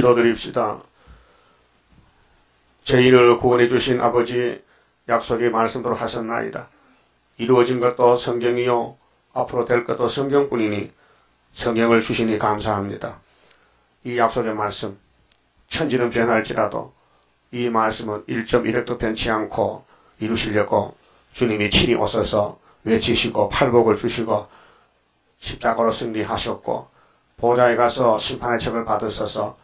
기도드립시다. 죄인을 구원해 주신 아버지 약속의 말씀대로 하셨나이다. 이루어진 것도 성경이요 앞으로 될 것도 성경뿐이니 성경을 주시니 감사합니다. 이 약속의 말씀 천지는 변할지라도 이 말씀은 1.1획도 변치 않고 이루시려고 주님이 친히 오셔서 외치시고 팔복을 주시고 십자가로 승리하셨고 보좌에 가서 심판의 책을 받으셔서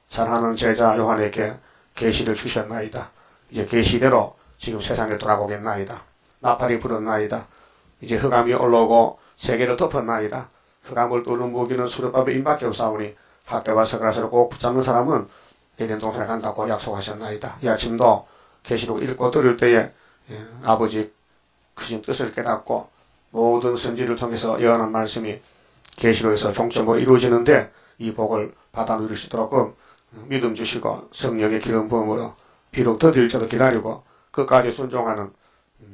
사랑하는 제자 요한에게 계시를 주셨나이다. 이제 계시대로 지금 세상에 돌아오겠나이다. 나팔이 불었나이다. 이제 흑암이 올라오고 세계를 덮었나이다. 흑암을 뚫는 무기는 수렵밥에 임밖에 없사오니 학교와 서가라서를 꼭 붙잡는 사람은 에덴 동산에 간다고 약속하셨나이다. 이 아침도 계시록 읽고 들을 때에 아버지 크신 뜻을 깨닫고 모든 선지를 통해서 예언한 말씀이 계시록에서 종점으로 이루어지는데 이 복을 받아 누릴 수 있도록 믿음 주시고 성령의 기름 부음으로 비록 더딜지도 기다리고 끝까지 순종하는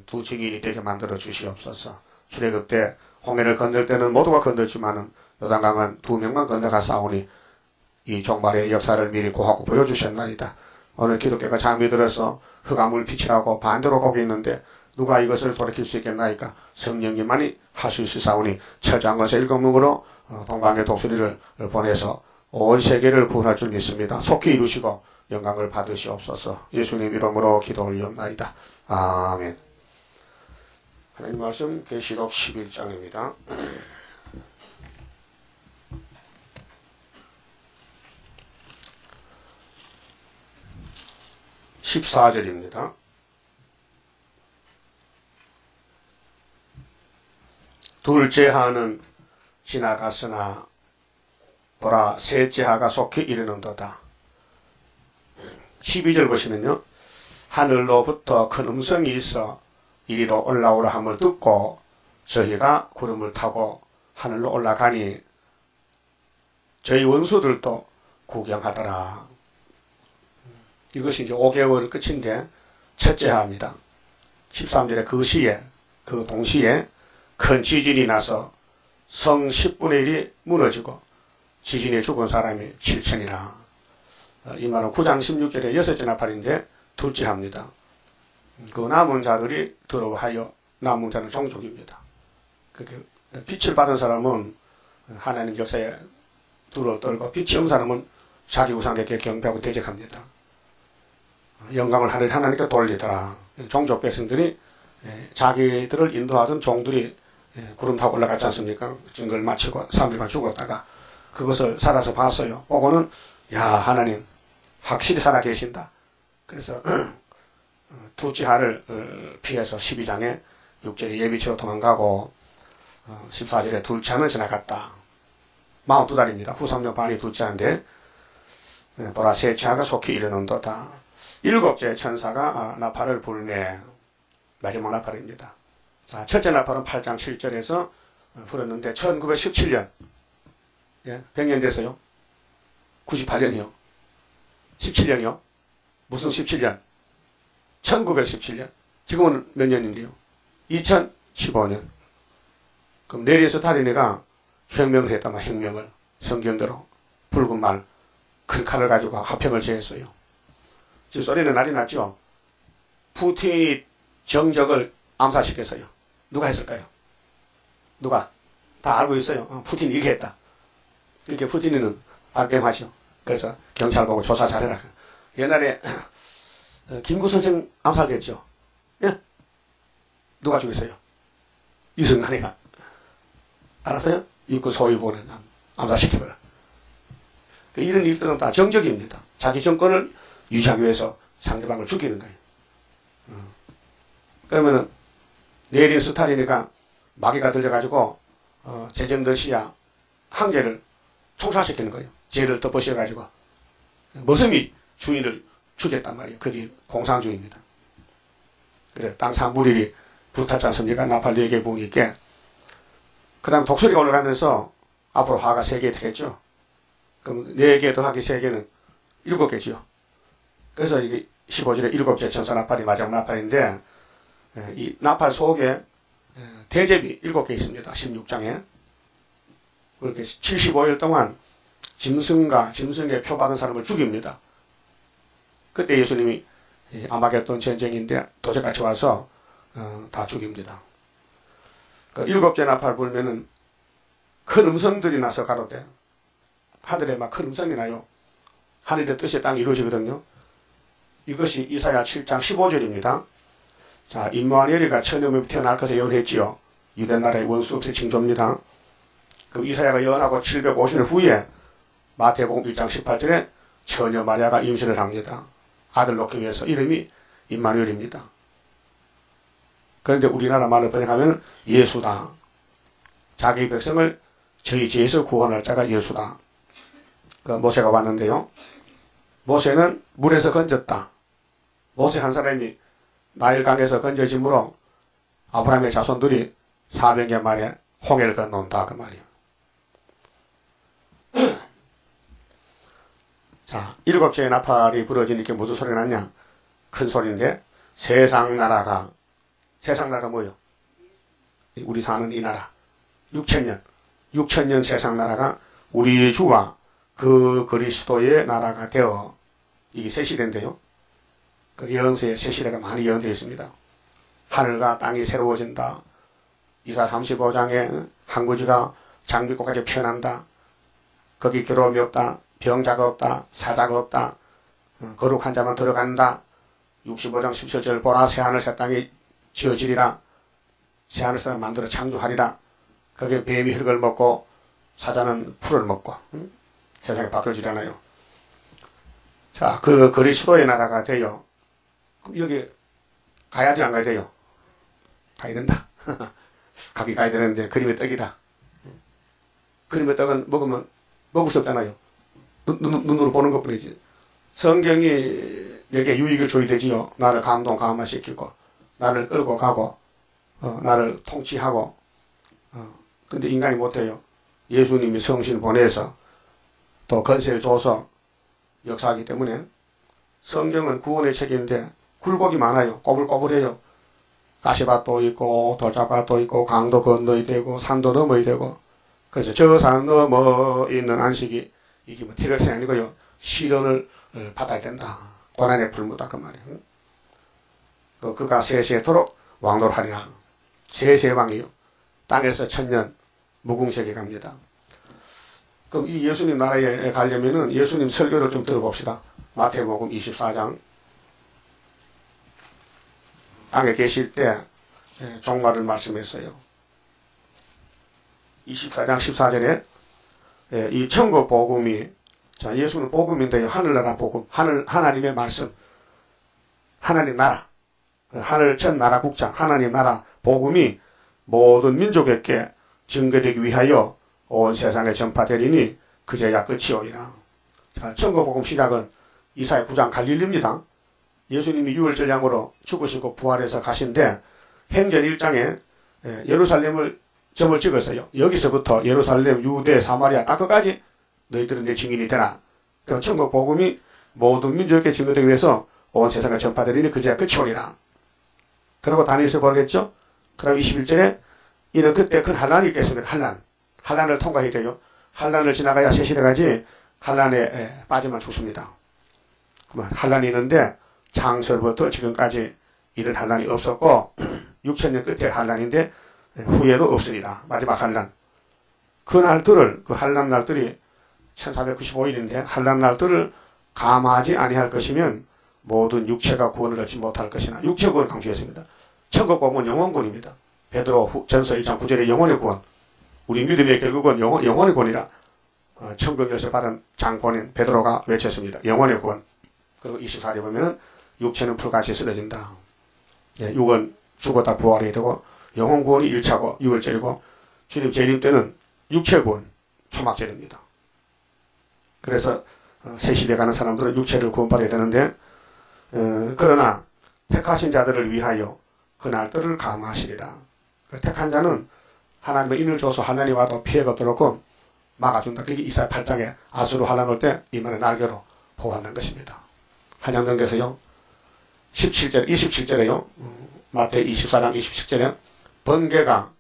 두 증인이 되게 만들어 주시옵소서. 출애굽 때 홍해를 건널 때는 모두가 건널지만은 요단강은 2명만 건너가 싸우니 이 종말의 역사를 미리 고하고 보여주셨나이다. 오늘 기독교가 장미 들어서 흑암을 빛이라고 반대로 가고 있는데 누가 이것을 돌이킬 수 있겠나이까? 성령님만이 할 수 있으사오니 철저한 것의 일검문으로 동방의 독수리를 보내서 온 세계를 구원할 줄 믿습니다. 속히 이루시고 영광을 받으시옵소서. 예수님 이름으로 기도 올리옵나이다. 아멘. 하나님 말씀 계시록 11장입니다. 14절입니다. 둘째 하는 지나갔으나 보라 셋째 하가 속히 이르는도다. 12절 보시면요. 하늘로부터 큰 음성이 있어 이리로 올라오라 함을 듣고 저희가 구름을 타고 하늘로 올라가니 저희 원수들도 구경하더라. 이것이 이제 5개월 끝인데 첫째 하입니다. 13절에 그 시에 그 동시에 큰 지진이 나서 성 10분의 1이 무너지고 지진에 죽은 사람이 7천이라. 이 말은 9장 16절에 여섯째 나팔인데 둘째 합니다. 그 남은 자들이 두려워하여 남은 자는 종족입니다. 그 빛을 받은 사람은 하나님 역사에 두려워 떨고 빛이 없는 사람은 자기 우상에게 경배하고 대적합니다. 영광을 하나님께 돌리더라. 종족 백성들이 자기들을 인도하던 종들이 구름 타고 올라갔지 않습니까? 증거를 마치고 3일간 죽었다가 그것을 살아서 봤어요. 보고는 야 하나님 확실히 살아계신다. 그래서 둘째 하를 피해서 12장에 6절에 예비치로 도망가고 14절에 둘째 하는 지나갔다. 42달입니다. 후삼년 반이 둘째 하인데 보라 셋째 하가 속히 이르는도다. 일곱째 천사가 나팔을 불매. 마지막 나팔입니다. 자, 첫째 나팔은 8장 7절에서 불었는데 1917년 100년 돼서요. 98년이요. 17년이요. 무슨 17년? 1917년. 지금은 몇 년인데요? 2015년. 그럼 내리에서 달인이가 혁명을 했다만 혁명을 성경대로 붉은 말 큰 칼을 가지고 화평을 제했어요. 지금 소리는 난리 났죠. 푸틴이 정적을 암살시켰어요. 누가 했을까요? 누가? 다 알고 있어요. 푸틴이 이렇게 했다. 이렇게 푸틴이는 발뺌하죠. 그래서 경찰 보고 조사 잘해라. 옛날에 김구 선생 암살됐죠. 예? 누가 죽였어요? 이승만이가. 알았어요? 입구 소위보는 암살시켜버려. 이런 일들은 다 정적입니다. 자기 정권을 유지하기 위해서 상대방을 죽이는 거예요. 그러면은 내린 스탈린이가 마귀가 들려가지고 제정더시아 황제를 총살시키는 거예요. 죄를 덮으셔가지고 머슴이 주인을 죽였단 말이에요. 그게 공산주의입니다. 그래 땅 3분의 1이 불탔지 않습니까? 나팔 4개 부으니까. 그 다음 독수리가 올라가면서 앞으로 화가 3개 되겠죠. 그럼 4개 더하기 3개는 7개지요. 그래서 이게 15절에 7째 천사 나팔이 마지막 나팔인데 이 나팔 속에 대접이 7개 있습니다. 16장에. 그렇게 75일 동안 짐승의 표 받은 사람을 죽입니다. 그때 예수님이 아마겟돈 전쟁인데 도적같이 와서 다 죽입니다. 그 일곱째 나팔 불면은 큰 음성들이 나서 가로되, 하늘에 막 큰 음성이 나요. 하늘의 뜻이 땅에 이루어지거든요. 이것이 이사야 7장 15절입니다. 자, 임마누엘이가 처녀몸에 태어날 것을 예언했지요. 유대 나라의 원수 없이 징조입니다. 그 이사야가 예언하고 750년 후에 마태복음 1장 18절에 처녀 마리아가 임신을 합니다. 아들 낳기 위해서. 이름이 임마누엘입니다. 그런데 우리나라 말로 번역하면 예수다. 자기 백성을 저희 죄에서 구원할 자가 예수다. 그 모세가 왔는데요. 모세는 물에서 건졌다. 모세 한 사람이 나일강에서 건져짐으로 아브라함의 자손들이 400년 만에 홍해를 건너온다. 그 말이에요. 자, 일곱째 나팔이 부러지니까 무슨 소리가 났냐? 큰 소리인데, 세상 나라가 뭐예요? 우리 사는 이 나라. 6천년 세상 나라가 우리 주와 그 그리스도의 나라가 되어, 이게 새 시대인데요. 그 예언서에 새 시대가 많이 예언되어 있습니다. 하늘과 땅이 새로워진다. 이사 35장에 항구지가 장미꽃까지 피어난다. 거기 괴로움이 없다. 병자가 없다. 사자가 없다. 거룩한 자만 들어간다. 65장 17절 보라 새하늘 새 땅이 지어지리라. 새하늘 새 땅 만들어 창조하리라. 거기에 뱀이 흙을 먹고 사자는 풀을 먹고 세상이 바뀌어지잖아요. 자, 그 그리스도의 나라가 돼요. 여기 가야 돼요, 안 가야 돼요? 가야 된다. 가기 가야 되는데 그림의 떡이다. 그림의 떡은 먹으면 먹을 수 없잖아요. 눈으로 보는 것뿐이지. 성경이 내게 유익을 줘야 되지요. 나를 감화시키고 나를 끌고 가고 나를 통치하고. 근데 인간이 못해요. 예수님이 성신 보내서 또 건세를 줘서 역사하기 때문에 성경은 구원의 책인데 굴곡이 많아요. 꼬불꼬불해요. 가시밭도 있고 돌짝밭도 있고 강도 건너야 되고 산도 넘어야 되고. 그래서 저 산 넘어 있는 안식이 이게 뭐 태백산이 아니고요. 시련을 받아야 된다. 고난의 불무다 그 말이에요. 그가 세세토록 왕노하리라. 세세왕이요. 땅에서 천년 무궁세계 갑니다. 그럼 이 예수님 나라에 가려면은 예수님 설교를 좀 들어봅시다. 마태복음 24장. 땅에 계실 때 종말을 말씀했어요. 24장 14절에 이 천국 복음이, 자, 예수는 복음인데요. 하늘나라 복음, 하나님의 말씀, 하나님 나라, 하늘 전 나라 국장, 하나님 나라 복음이 모든 민족에게 증거되기 위하여 온 세상에 전파되리니 그제야 끝이 오리라. 자, 천국 복음 시작은 이사야 9장 갈릴리입니다. 예수님이 유월절량으로 죽으시고 부활해서 가신데 행전 1장에 예루살렘을 점을 찍었어요. 여기서부터 예루살렘, 유대, 사마리아 딱 끝까지 너희들은 내 증인이 되라. 그럼 천국 복음이 모든 민족에게 증거되기 위해서 온 세상에 전파되리니 그제야 끝이 오리라. 그리고 다니엘서 보겠죠. 그 다음 21절에 이는 그때 큰 환란이 있겠습니다. 환란을 통과해야 돼요. 환란을 지나가야 새 시대까지 환란에 빠지면 죽습니다. 환란이 있는데 창세로부터 지금까지 이런 환란이 없었고 6천년 끝에 환란인데 후에도 없으리라. 마지막 환란. 그 날들을, 그 환란 날들이 1495일인데 환란 날들을 감하지 아니할 것이면 모든 육체가 구원을 얻지 못할 것이나 육체 구원을 강조했습니다. 천국 복음은 영혼구원입니다. 베드로 전서 1장 9절에 영혼의 구원. 우리 믿음의 결국은 영혼의 구원이라 천국 열쇠 받은 장본인 베드로가 외쳤습니다. 영혼의 구원. 그리고 24절에 보면은 육체는 풀같이 쓰러진다. 육은 죽었다 부활이 되고 영혼 구원이 1차고 6월절이고 주님 재림 때는 육체 구원 초막절입니다. 그래서 새 시대 가는 사람들은 육체를 구원받아야 되는데 그러나 택하신 자들을 위하여 그 날들을 감하시리라. 그 택한 자는 하나님의 인을 줘서 하나님이 와도 피해가 없도록 막아준다. 그게 이사야 8장에 아수르 환란 올 때 이만의 날개로 보호한다는 것입니다. 한양경에서요 27절에요 마태 24장 27절에 번개가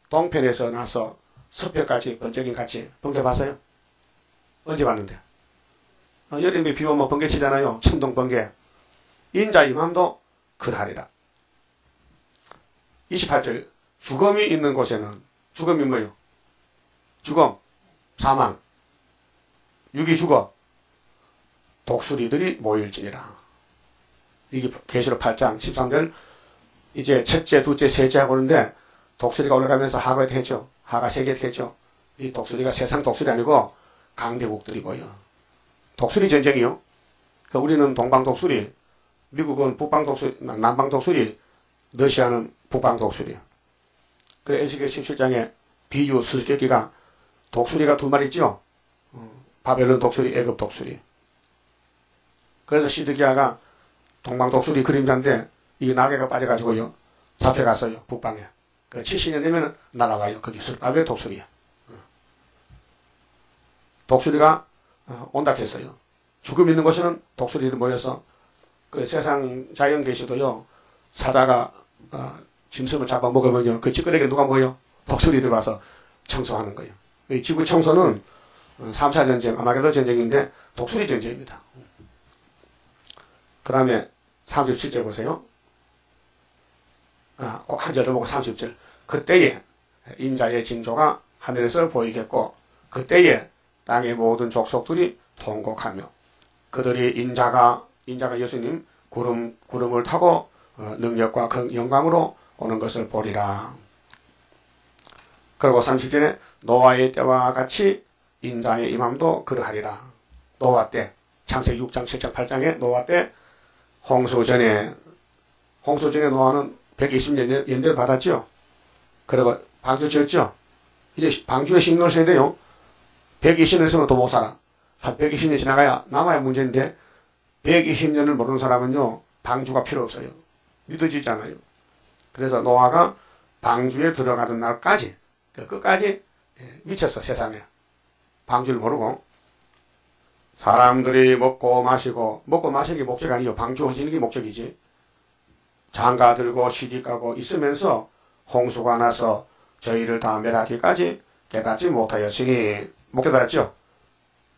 동편에서 나서 서편까지 번쩍이 같이 번개 봤어요? 언제 봤는데? 여름에 비 오면 번개 치잖아요. 천둥 번개. 인자 이맘도 그러하리라. 28절. 죽음이 있는 곳에는, 죽음이 뭐예요? 죽음, 사망. 육이 죽어. 독수리들이 모일지니라. 이게 계시록 8장 13절. 이제 첫째, 둘째, 셋째 하고 있는데 독수리가 올라가면서 하가 되죠. 하가 세개 되죠. 이 독수리가 세상 독수리 아니고 강대국들이 모여. 독수리 전쟁이요. 우리는 동방 독수리, 미국은 북방 독수리, 남방 독수리, 러시아는 북방 독수리. 그래 에스겔 17장에 비유 수수께끼가 독수리가 두 마리 있죠. 바벨론 독수리, 애굽 독수리. 그래서 시드기야가 동방 독수리 그림자인데 이게 낙엽가 빠져가지고요 잡혀갔어요. 북방에. 그 70년 되면 날아가요. 거기 바벨 독수리야. 독수리가 온다 했어요. 죽음 있는 곳에는 독수리들 모여서 그 세상 자연 계시도요 사다가 짐승을 잡아먹으면요 그 찌끄레기 누가 모여? 독수리들 와서 청소하는 거예요. 이 지구 청소는 3차 전쟁, 아마게도 전쟁인데 독수리 전쟁입니다. 그 다음에 37절 보세요. 한 절 더 보고 30절. 그때에 인자의 징조가 하늘에서 보이겠고 그때에 땅의 모든 족속들이 통곡하며 그들이 인자가 예수님 구름을 타고 능력과 영광으로 오는 것을 보리라. 그리고 30절에 노아의 때와 같이 인자의 임함도 그러하리라. 노아 때 창세기 6장 7장 8장에 노아 때 홍수 전에 노아는 120년 연대를 받았죠. 그리고 방주 지었죠. 이제 방주에 신경을 써야 돼요. 120년에서는 더 못 살아. 한 120년 지나가야 남아야 문제인데 120년을 모르는 사람은요 방주가 필요 없어요. 믿어지잖아요. 그래서 노아가 방주에 들어가던 날까지 끝까지 미쳤어. 세상에. 방주를 모르고 사람들이 먹고 마시는 게 목적이 아니에요. 방주 지는 게 목적이지. 장가 들고 시집 가고 있으면서 홍수가 나서 저희를 다 멸하기까지 깨닫지 못하였으니 못 깨달았죠.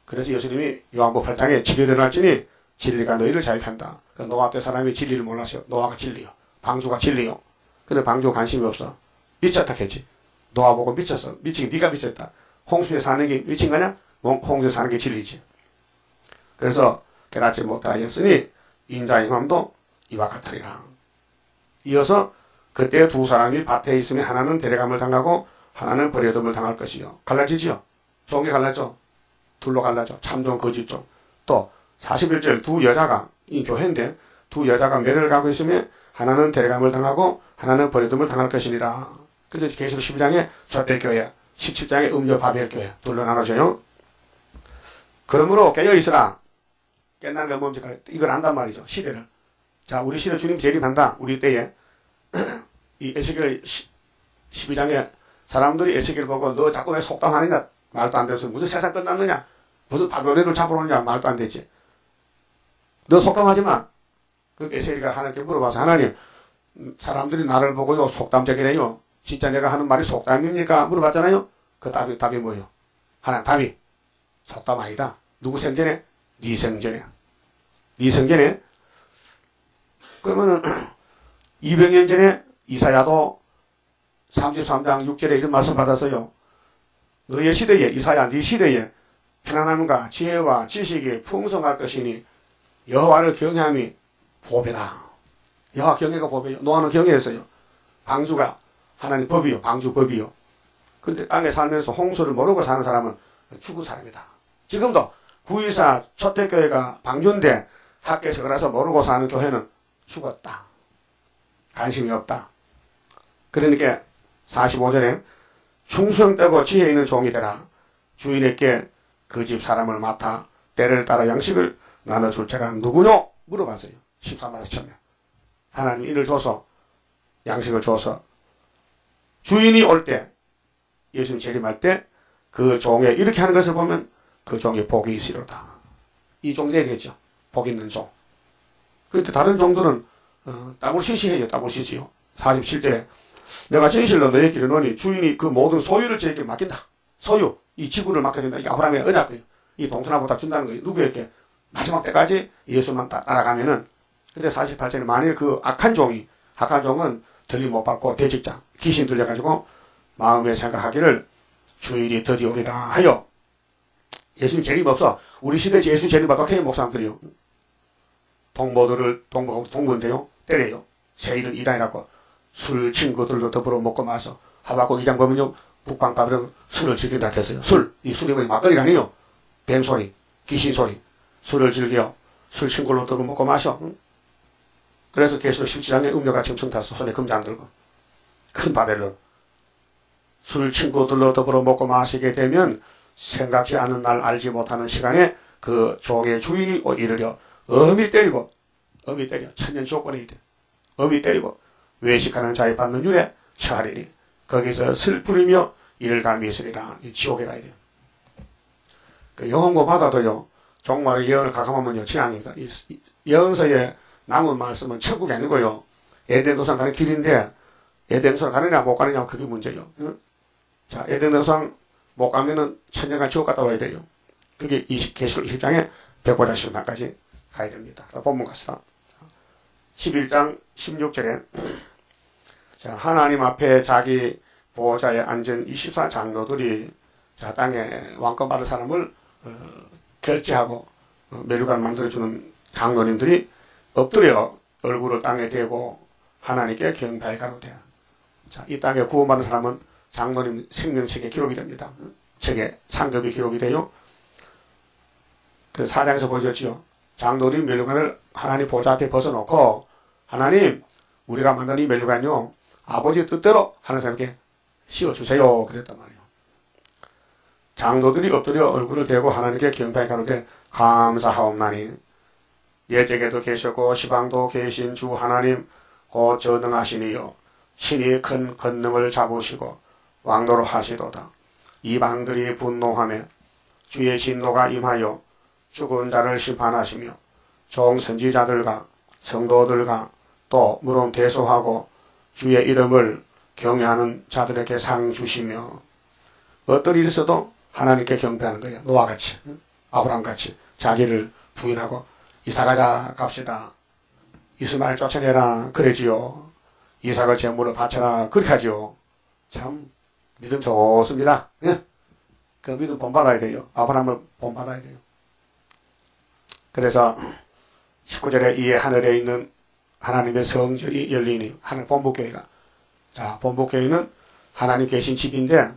그래서 예수님이 요한복음 8장에 진리를 알지니 진리가 너희를 자유한다. 노아 때 사람이 진리를 몰랐어요. 노아가 진리요. 방주가 진리요. 근데 방주가 관심이 없어. 미쳤다 했지. 노아 보고 미쳤어. 네가 미쳤다. 홍수에 사는 게 미친 거냐? 홍수에 사는 게 진리지. 그래서 깨닫지 못하였으니 인자의 임함도 이와 같으리라. 이어서 그때 두 사람이 밭에 있으면 하나는 데려감을 당하고 하나는 버려둠을 당할 것이요. 갈라지지요. 종이 갈라져. 둘로 갈라져. 참종 거짓종. 또 41절 두 여자가 이 교회인데 두 여자가 매를 가고 있으면 하나는 데려감을 당하고 하나는 버려둠을 당할 것이니라. 그래서 계시록 12장에 촛대교회 17장에 음녀 바벨교회 둘로 나눠져요. 그러므로 깨어있으라. 깨어나는 게 뭡니까? 이걸 안단 말이죠. 시대를. 자, 우리 시대 주님 재림한다. 우리 때에 이 에스겔 12장에 사람들이 에스겔 보고 너 자꾸 왜 속담하느냐? 말도 안 돼서 무슨 세상 끝났느냐? 무슨 바벨론을 잡으러 오느냐? 말도 안 되지. 너 속담하지 마. 그 에스겔이가 하나님께 물어봐서 하나님 사람들이 나를 보고요 속담적이래요. 진짜 내가 하는 말이 속담입니까? 물어봤잖아요. 그 답이 뭐예요? 하나님 답이 속담 아니다. 누구 생전에? 네 생전에. 네 생전에. 그러면은 200년 전에 이사야도 33장 6절에 이런 말씀 받았어요. 너의 시대에 이사야 네 시대에 편안함과 지혜와 지식이 풍성할 것이니 여호와를 경외함이 보배다. 여호와 경외가 보배요. 노아는 경외했어요. 방주가 하나님 법이요. 방주 법이요. 근데 땅에 살면서 홍수를 모르고 사는 사람은 죽은 사람이다. 지금도 924 초대교회가 방주인데 학교에서 그래서 모르고 사는 교회는 죽었다. 관심이 없다. 그러니까 45절에 충성되고 지혜 있는 종이 되라. 주인에게 그 집 사람을 맡아 때를 따라 양식을 나눠줄 자가 누구뇨? 물어봤어요. 13마서 처음에. 하나님 이를 줘서 양식을 줘서 주인이 올 때 예수님 재림할 때 그 종에 이렇게 하는 것을 보면 그 종이 복이 있으리로다. 이 종이 되겠죠. 복 있는 종. 그런데 다른 종들은 따블시시해요. 따블시시요. 47절에 내가 진실로 너희에게 이르노니 주인이 그 모든 소유를 저에게 맡긴다. 소유. 이 지구를 맡겨준다. 이게 아브라함의 언약이에요. 이 동서남북 다 준다는 거예요. 누구에게? 마지막 때까지 예수만 따라가면은. 근데 48절에 만일 그 악한 종은 들림 못 받고 대직자, 귀신 들려가지고 마음에 생각하기를 주일이 드디어오리라 하여. 예수님 재림 없어. 우리 시대에 예수 재림 받고 목사람들이요 동무인데요. 때려요. 세일은 이단이라고 술 친구들도 더불어 먹고 마서 하박국 2장 보면요. 북방 가면 술을 즐긴다 했어요. 이 술이 뭐 막걸리가 아니에요. 뱀소리, 귀신소리. 술을 즐겨. 술 친구로 더불어 먹고 마셔. 그래서 계시록 17장에 음료가 엄청 탔어. 손에 금지 안 들고. 큰 바벨론. 술 친구들로 더불어 먹고 마시게 되면 생각지 않은 날 알지 못하는 시간에 그 종의 주인이 이르려 엄히 때려 천년 지옥권에 돼. 엄히 때리고 외식하는 자의 받는 윤에 처하리니 거기서 슬프리며 일감이 있으리라. 지옥에 가야 돼요. 그 영혼고 받아도요. 종말의 예언을 가감하면요. 재앙입니다. 예언서에 남은 말씀은 천국이 아니고요. 에덴 도상 가는 길인데 에덴 도상 가느냐 못 가느냐 그게 문제예요. 자, 에덴 도상 못 가면은 천년간 지옥 갔다 와야 돼요. 그게 계시록 20장에 백보자 심판까지 가야 됩니다. 본문 갑시다. 11장 16절에 자, 하나님 앞에 자기 보호자에 앉은 24장로들이 자, 땅에 왕권 받을 사람을 결제하고 멸류관 만들어주는 장로님들이 엎드려 얼굴을 땅에 대고 하나님께 경배하여 가로되. 자, 이 땅에 구원받은 사람은 장로님 생명책에 기록이 됩니다. 책에 상급이 기록이 돼요. 그 4장에서 보여줬지요. 장로들이 멸류관을 하나님 보좌 앞에 벗어놓고 하나님 우리가 만든 이 멸류관요 아버지 뜻대로 하는 사람에게 씌워주세요 그랬단 말이에요. 장로들이 엎드려 얼굴을 대고 하나님께 경배하여 가로되 감사하옵나니 예적에도 계셨고 시방도 계신 주 하나님 곧 전능하시니요 신이 큰 권능을 잡으시고 왕도로 하시도다. 이방들이 분노하며 주의 진노가 임하여 죽은 자를 심판하시며 종 선지자들과 성도들과 또 물론 대소하고 주의 이름을 경외하는 자들에게 상 주시며 어떤 일이 있어도 하나님께 경배하는 거예요. 노아같이 아브라함같이 자기를 부인하고 이삭가자 갑시다. 이스마엘 쫓아내라 그러지요. 이삭을 제물로 바쳐라 그렇게 하죠. 참 믿음 좋습니다. 예? 그 믿음 본받아야 돼요. 아브라함을 본받아야 돼요. 그래서 19절에 이 하늘에 있는 하나님의 성전이 열리니 하늘 본부교회가 자 본부교회는 하나님 계신 집인데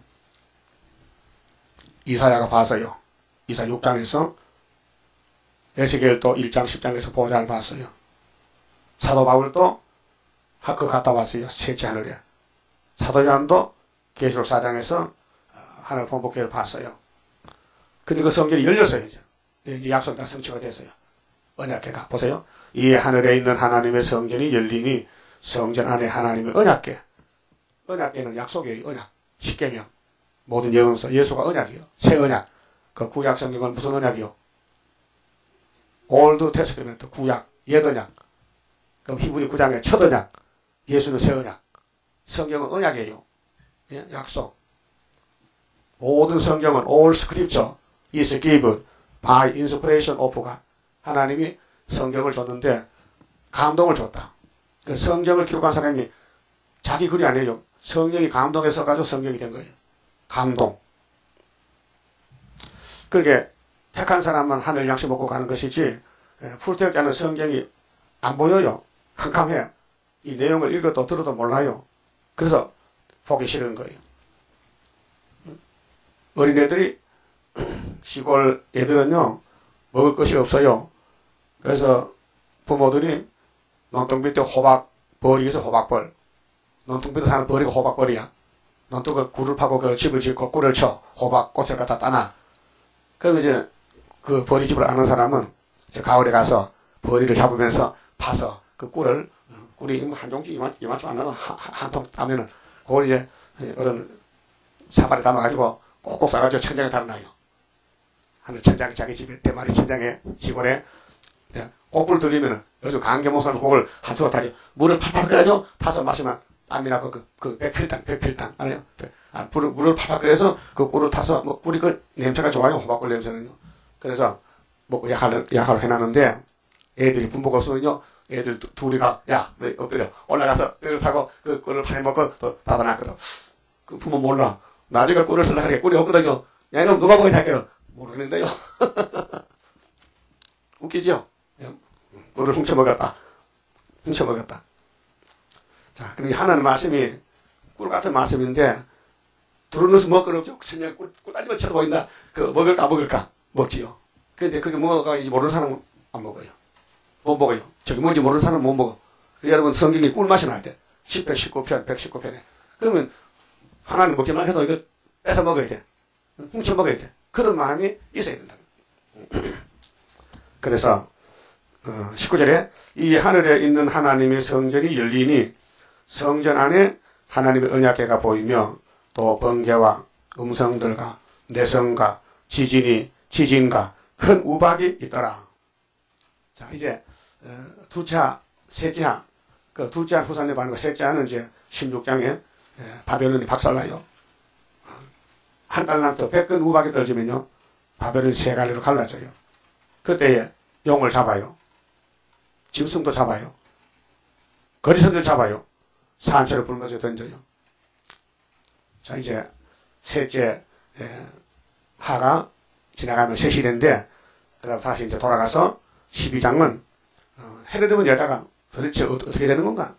이사야가 봤어요. 이사 6장에서 에스겔도 1장 10장에서 보좌를 봤어요. 사도 바울도 그 갔다 왔어요. 셋째 하늘에. 사도 요한도 계시록 4장에서 하늘 본부교회를 봤어요. 근데 그 성전이 열렸어요. 이제 약속이 다 성취가 됐어요. 언약궤가 보세요. 이 하늘에 있는 하나님의 성전이 열리니 성전 안에 하나님의 언약궤. 언약궤는 약속이에요. 언약. 십계명. 모든 예언서. 예수가 언약이에요. 새 언약. 그 구약 성경은 무슨 언약이요? 올드 테스트멘트 구약. 옛 언약. 그럼 히브리 9장의 첫 언약. 예수는 새 언약. 성경은 언약이에요. 예? 약속. 모든 성경은 all scripture is given by inspiration of God. 하나님이 성경을 줬는데 감동을 줬다. 그 성경을 기록한 사람이 자기 글이 아니에요. 성령이 감동해서 가지고 성경이 된 거예요. 감동. 그렇게 택한 사람만 하늘 양식 먹고 가는 것이지 풀떼지 않은 성경이 안 보여요. 캄캄해. 이 내용을 읽어도 들어도 몰라요. 그래서 보기 싫은 거예요. 어린애들이 시골 애들은요 먹을 것이 없어요. 그래서 부모들이 논둑 밑에 호박벌이 있어. 호박벌. 논둑 밑에 사는 벌이가 호박벌이야. 논둑을 굴을 파고 그 집을 짓고 꿀을 쳐 호박꽃을 갖다 따놔. 그러면 이제 그 벌이집을 아는 사람은 이제 가을에 가서 벌이를 잡으면서 파서 그 꿀이 한 종지 이만큼 안 나면 한 통 따면은 그걸 이제 어른 사발에 담아가지고 꼭꼭 싸가지고 천장에 달아놔요. 하늘 천장에 자기 집에 대마리 천장에 시골에 꼭불 들리면은 요즘 강계 목사는 그걸 한 수로 달려 물을 팔팔 끓여가지고 타서 마시면 땀이 나고 그 백필당 아니요 물을 팔팔 끓여서 그 꿀을 타서 뭐 꿀이 그 냄새가 좋아요. 호박꿀 냄새는요. 그래서 먹고 약을 해놨는데 애들이 분모가 없으면요. 애들 둘이가 야, 너 엎드려 올라가서 뼈를 타고 그 꿀을 파내 먹고 또 닫아놨거든. 그 부모 몰라. 나중에 꿀을 쓰려고 하니까 꿀이 없거든요. 야, 이놈 누가 보고 할게요. 모르는데요. 웃기죠? 꿀을 훔쳐먹었다. 훔쳐먹었다. 자, 그럼 하나님 말씀이 꿀 같은 말씀인데 둘은 넣어서 먹거든요. 천년 꿀다리만 쳐다보인다. 그 먹을까 먹지요. 근데 그게 뭐가 이제 모르는 사람은 안 먹어요. 못 먹어요. 저기 뭔지 모르는 사람은 못 먹어. 여러분 성경이 꿀맛이 날 때 10편, 19편, 119편에 그러면 하나님 먹기만 해도 이거 뺏어 먹어야 돼. 훔쳐 먹어야 돼. 그런 마음이 있어야 된다. 그래서 19절에 이 하늘에 있는 하나님의 성전이 열리니 성전 안에 하나님의 언약궤가 보이며 또 번개와 음성들과 내성과 지진과 큰 우박이 있더라. 자, 이제 두째 하, 셋째 하, 그 둘째 하 후산에 반응과 셋째 하는 이제 16장에 바벨론이 박살나요. 한 달 남도 100건 우박이 떨어지면요 바벨론이 세 갈래로 갈라져요. 그때에 용을 잡아요. 짐승도 잡아요. 거리선들 잡아요. 산채로 불면서 던져요. 자, 이제 셋째 하가 지나가면 세 시대인데 그다음 다시 이제 돌아가서 12장은 헤로드면 여자가 도대체 어떻게 되는 건가?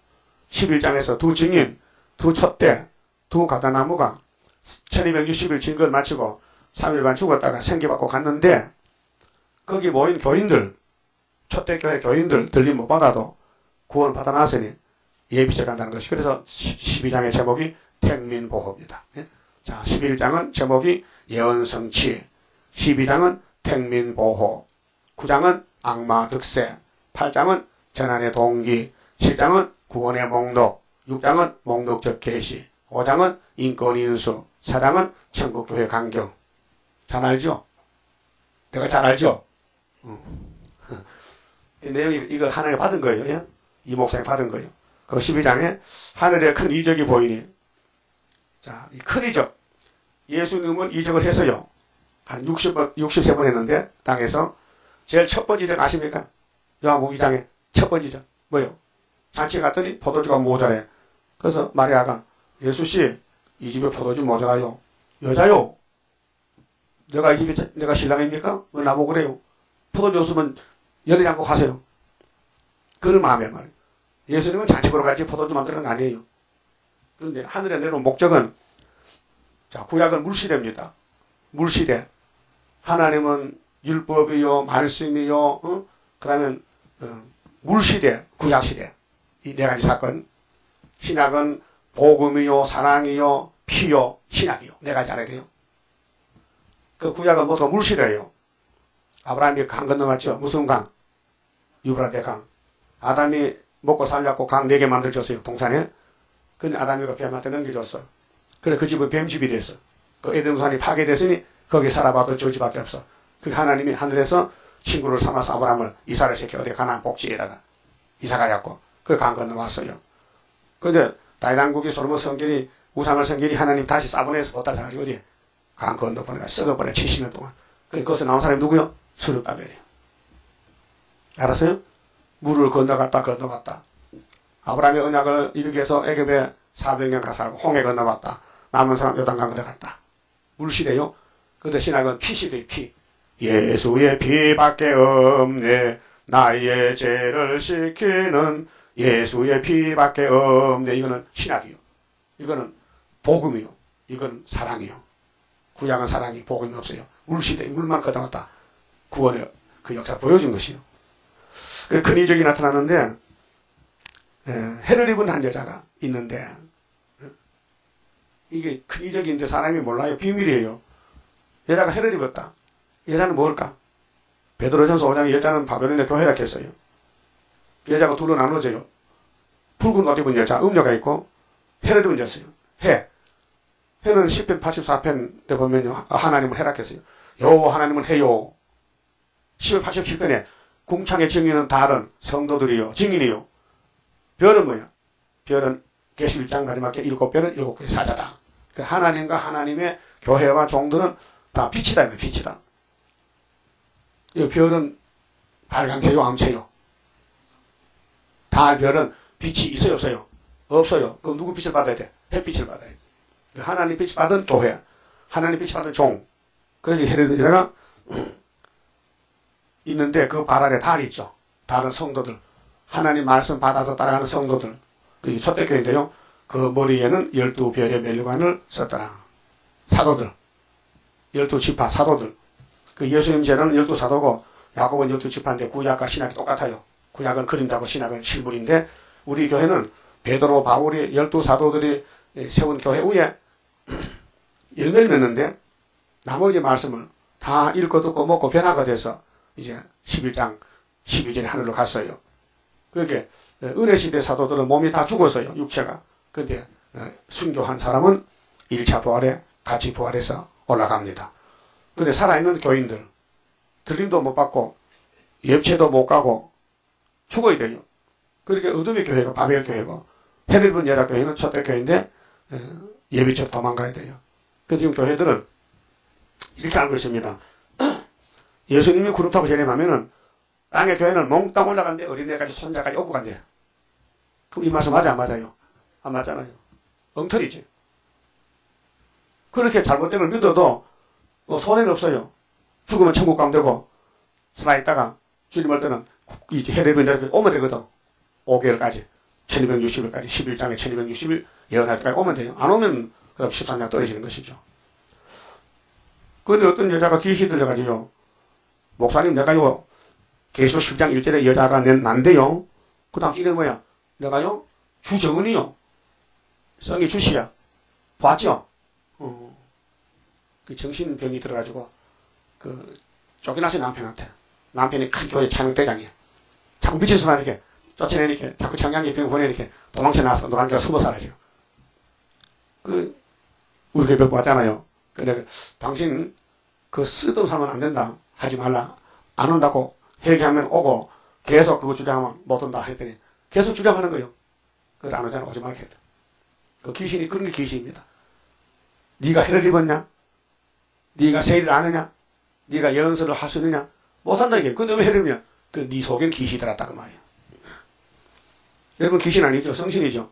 11장에서 두 증인, 두 촛대, 두 가다나무가 1260일 증거를 마치고 3일반 죽었다가 생기받고 갔는데 거기 모인 교인들, 촛대교회 교인들 들림 못 받아도 구원 받아놨으니 예비쳐 간다는 것이. 그래서 12장의 제목이 택민보호입니다. 자, 11장은 제목이 예언성취, 12장은 택민보호, 9장은 악마 득세, 8장은 전환의 동기, 7장은 구원의 목록, 6장은 목록적 계시, 5장은 인권 인수, 4장은 천국교회 강경. 잘 알죠? 내가 잘 알죠? 이 내용이 이거 하나님 받은 거예요. 예? 이 목사님 받은 거예요. 그 12장에 하늘에 큰 이적이 보이니, 자, 이 큰 이적. 예수님은 이적을 해서요. 한 63번 했는데, 땅에서. 제일 첫 번째 이적 아십니까? 요한복음 2장에 첫 번째 이적. 뭐요? 잔치 갔더니 포도주가 모자래. 그래서 마리아가, 예수씨, 이 집에 포도주 모자라요. 여자요. 내가 이 집에, 내가 신랑입니까? 왜 나보고 그래요? 포도주 없으면 연애 않고 가세요. 그런 마음이야, 말이에요. 예수님은 잔치 보러 가지 포도주 만드는 거 아니에요. 그런데 하늘에 내려온 목적은, 자, 구약은 물시대입니다. 물시대. 하나님은 율법이요, 말씀이요, 그 다음에, 물시대, 구약시대. 이 네 가지 사건. 신약은 복음이요, 사랑이요, 피요, 신약이요. 네 가지 알아야 돼요. 그 구약은 모두 물시대예요. 아브라함이 강 건너갔죠. 무슨 강? 유브라데 강. 아담이 먹고 살려고 강 4개 만들어줬어요. 동산에. 근데 아담이가 뱀한테 넘겨줬어. 그래 그 집은 뱀집이 됐어. 그 에덴산이 파괴됐으니 거기 살아봐도 저 집밖에 없어. 그 하나님이 하늘에서 친구를 삼아서 아브라함을 이사를 시켜 어디 가나안 복지에다가 이사가갖고 그 강 건너왔어요. 근데 다윗왕국이 솔로몬 성전이 우상을 성전이 하나님 다시 사본에서 보따리 사가지고 어디 강 건너보내가 썩어버려 70년 동안. 거기서 나온 사람이 누구요? 스룹바벨이에요. 알았어요? 물을 건너갔다. 아브라함의 언약을 이루기 위해서 애굽에 400년 가 살고 홍해 건너갔다. 남은 사람 요단강 건너갔다. 물시대요. 근데 신학은 피시대요. 피. 예수의 피밖에 없네. 나의 죄를 씻기는 예수의 피밖에 없네. 이거는 신학이요. 이거는 복음이요. 이건 사랑이요. 구약은 사랑이, 복음이 없어요. 물시대, 물만 건너갔다. 구원의 그 역사 보여준 것이요. 큰 이적이 나타나는데, 해를 입은 한 여자가 있는데, 이게 큰 이적인데 사람이 몰라요. 비밀이에요. 여자가 해를 입었다. 여자는 뭘까? 베드로전서 5장에 여자는 바벨론의 교회라 했어요. 여자가 둘로 나눠져요. 붉은 옷 입은 여자, 음녀가 있고, 해를 입은 여자였어요. 해. 해는 10편 84편에 보면요. 하나님을 해락했어요. 여호와 하나님은 해요. 10편 87편에 궁창의 증인은 다른 성도들이요. 증인이요. 별은 뭐야? 별은 계시 1장 마지막에 7별은 7개의 사자다. 그 하나님과 하나님의 교회와 종들은 다 빛이다. 빛이다. 이 별은 발광체요, 암체요? 달, 별은 빛이 있어요, 없어요? 없어요. 그럼 누구 빛을 받아야 돼? 햇빛을 받아야 돼. 하나님 빛을 받은 교회, 하나님 빛을 받은 종. 그래서 헤르미가 있는데 그 발 아래 달이 있죠. 달은 성도들. 하나님 말씀 받아서 따라가는 성도들. 그 초대교회인데요. 그 머리에는 12별의 멸류관을 썼더라. 사도들. 12지파 사도들. 그 예수님 제자는 12사도고 야곱은 12지파인데 구약과 신약이 똑같아요. 구약은 그림자고 신약은 실물인데 우리 교회는 베드로 바울이 12사도들이 세운 교회 위에 열매를 맺는데 나머지 말씀을 다 읽고 듣고 먹고 변화가 돼서 이제 11장 12절에 하늘로 갔어요. 그게 은혜시대 사도들은 몸이 다 죽었어요. 육체가. 근데 순교한 사람은 1차 부활에 같이 부활해서 올라갑니다. 근데 살아있는 교인들 들림도 못 받고 예체도 못 가고 죽어야 돼요. 그러니까 어둠의 교회가 바벨 교회고 헤르본 여자 교회는 초대교회인데 예비처럼 도망가야 돼요. 그래서 지금 교회들은 이렇게 알고 있습니다. 예수님이 구름 타고 재림하면은 땅의 교회는 몽땅 올라간대. 어린애까지 손자까지 업고 간대. 그럼 이 말씀 맞아 안 맞아요? 안 맞잖아요. 엉터리지. 그렇게 잘못된 걸 믿어도 손해는 없어요. 죽으면 천국 가면 되고 살아있다가 주님 올 때는 이제 헤레비온 여자 교회 오면 되거든. 5개월까지 1260일까지 11장에 1260일 예언할 때까지 오면 돼요. 안 오면 그럼 13장 떨어지는 것이죠. 그런데 어떤 여자가 귀신이 들려가지고 목사님 내가요 계시록 10장 1절에 여자가 난데요. 그 다음 이게 뭐야? 내가요 주정은이요. 성이 주시야. 봤죠? 그 정신병이 들어가지고 쫓겨나서 남편한테. 남편이 큰 교회 찬양대장이야. 자꾸 미친 수만 이렇게 쫓아내니까 자꾸 청량리 병 보내니까 도망쳐 나와서 노란교가 숨어 살아죠. 우리 교회 몇 번 왔잖아요. 그래 당신 쓰던 사람은 안 된다. 하지 말라. 안 온다고 회개하면 오고 계속 그거 주장하면 못 온다 했더니 계속 주장하는 거예요. 그걸 안 오잖아. 오지 말겠다. 그 귀신이 그런 게 귀신입니다. 네가 해를 입었냐? 네가 세일을 아느냐? 네가 연설을 할 수 있느냐? 못한다 이게. 근데 왜 해를 입냐? 네 속엔 귀신이 들었다 그 말이에요. 여러분 귀신 아니죠? 성신이죠?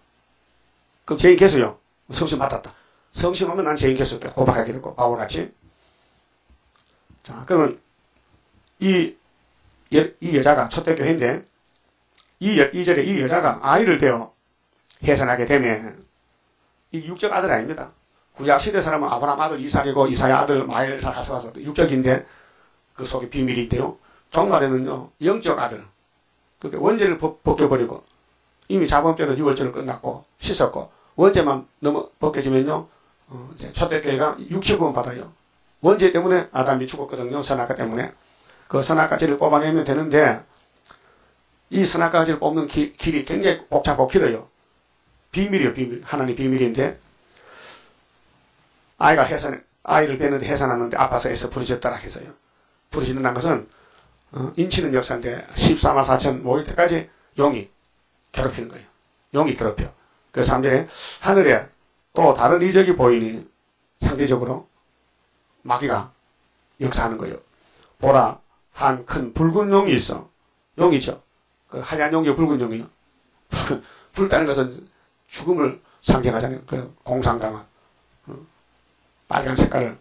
그럼 죄인 개수요? 성신 받았다. 성신 오면 난 죄인 개수 고백하게 되고 바울같이. 자 그러면 이 여자가 초대교회인데 이절에 이 여자가 아이를 배워 해산하게 되면 이 육적 아들 아닙니다. 구약 시대 사람은 아브라함 아들 이삭이고 이삭의 아들 마엘사 하서와서 육적인데 그 속에 비밀이 있대요. 종말에는요 영적 아들. 그러니까 원죄를 벗겨버리고 이미 자본뼈는 6월절을 끝났고 씻었고 원죄만 너무 벗겨지면요 이제 초대교회가 육체구원 받아요. 원죄 때문에 아담이 죽었거든요. 선악과 때문에. 그 선악과지를 뽑아내면 되는데 이 선악과지를 뽑는 길이 굉장히 복잡하고 길어요. 비밀이요. 비밀. 하나님 비밀인데 아이를 뺐는데 해산하는데 아파서 애써 부르짖더라 했어요. 부르짖는다는 것은 인치는 역사인데 14만 4천 모일 때까지 용이 괴롭히는 거예요. 용이 괴롭혀. 그래서 3절에 하늘에 또 다른 이적이 보이니 상대적으로 마귀가 역사하는 거예요. 보라 한 큰 붉은 용이 있어. 용이죠. 그 하얀 용이요 붉은 용이요. 붉다는 것은 죽음을 상징하잖아요. 그 공상당한 빨간 색깔을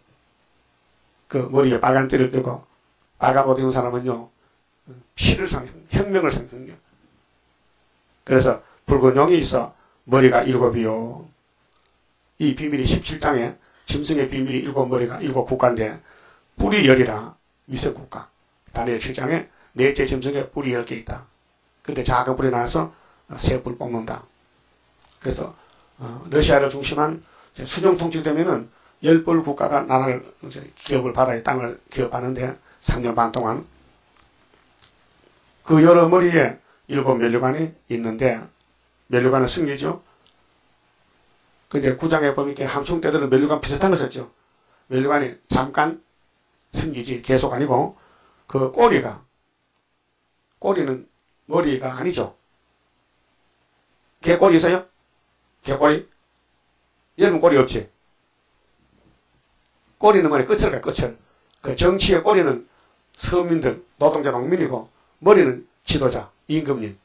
그 머리에 빨간 띠를 떼고 빨간 옷 입은 사람은요 피를 혁명을 상징해요. 그래서 붉은 용이 있어 머리가 7이요. 이 비밀이 17장에 짐승의 비밀이 7머리가 7국가인데 뿔이 10이라 위색국가. 다니엘 7장에 넷째 짐승에 뿔이 10개 있다. 근데 작은 뿔이 나와서 새 뿔 뽑는다. 그래서 러시아를 중심한 수종 통치되면은 10뿔 국가가 나라를 기업을 받아야 땅을 기업하는데 3년 반 동안 그 여러 머리에 7 멸류관이 있는데 멸류관은 승리죠. 근데 9장에 보면 함충 때들은 멸류관 비슷한 거 썼죠. 멸류관이 잠깐 승기지 계속 아니고 그 꼬리는 머리가 아니죠. 개꼬리 있어요? 개꼬리? 여러분 꼬리 없지? 꼬리는 뭐냐? 끝을 가, 끝을. 그 정치의 꼬리는 서민들, 노동자 농민이고 머리는 지도자, 임금님.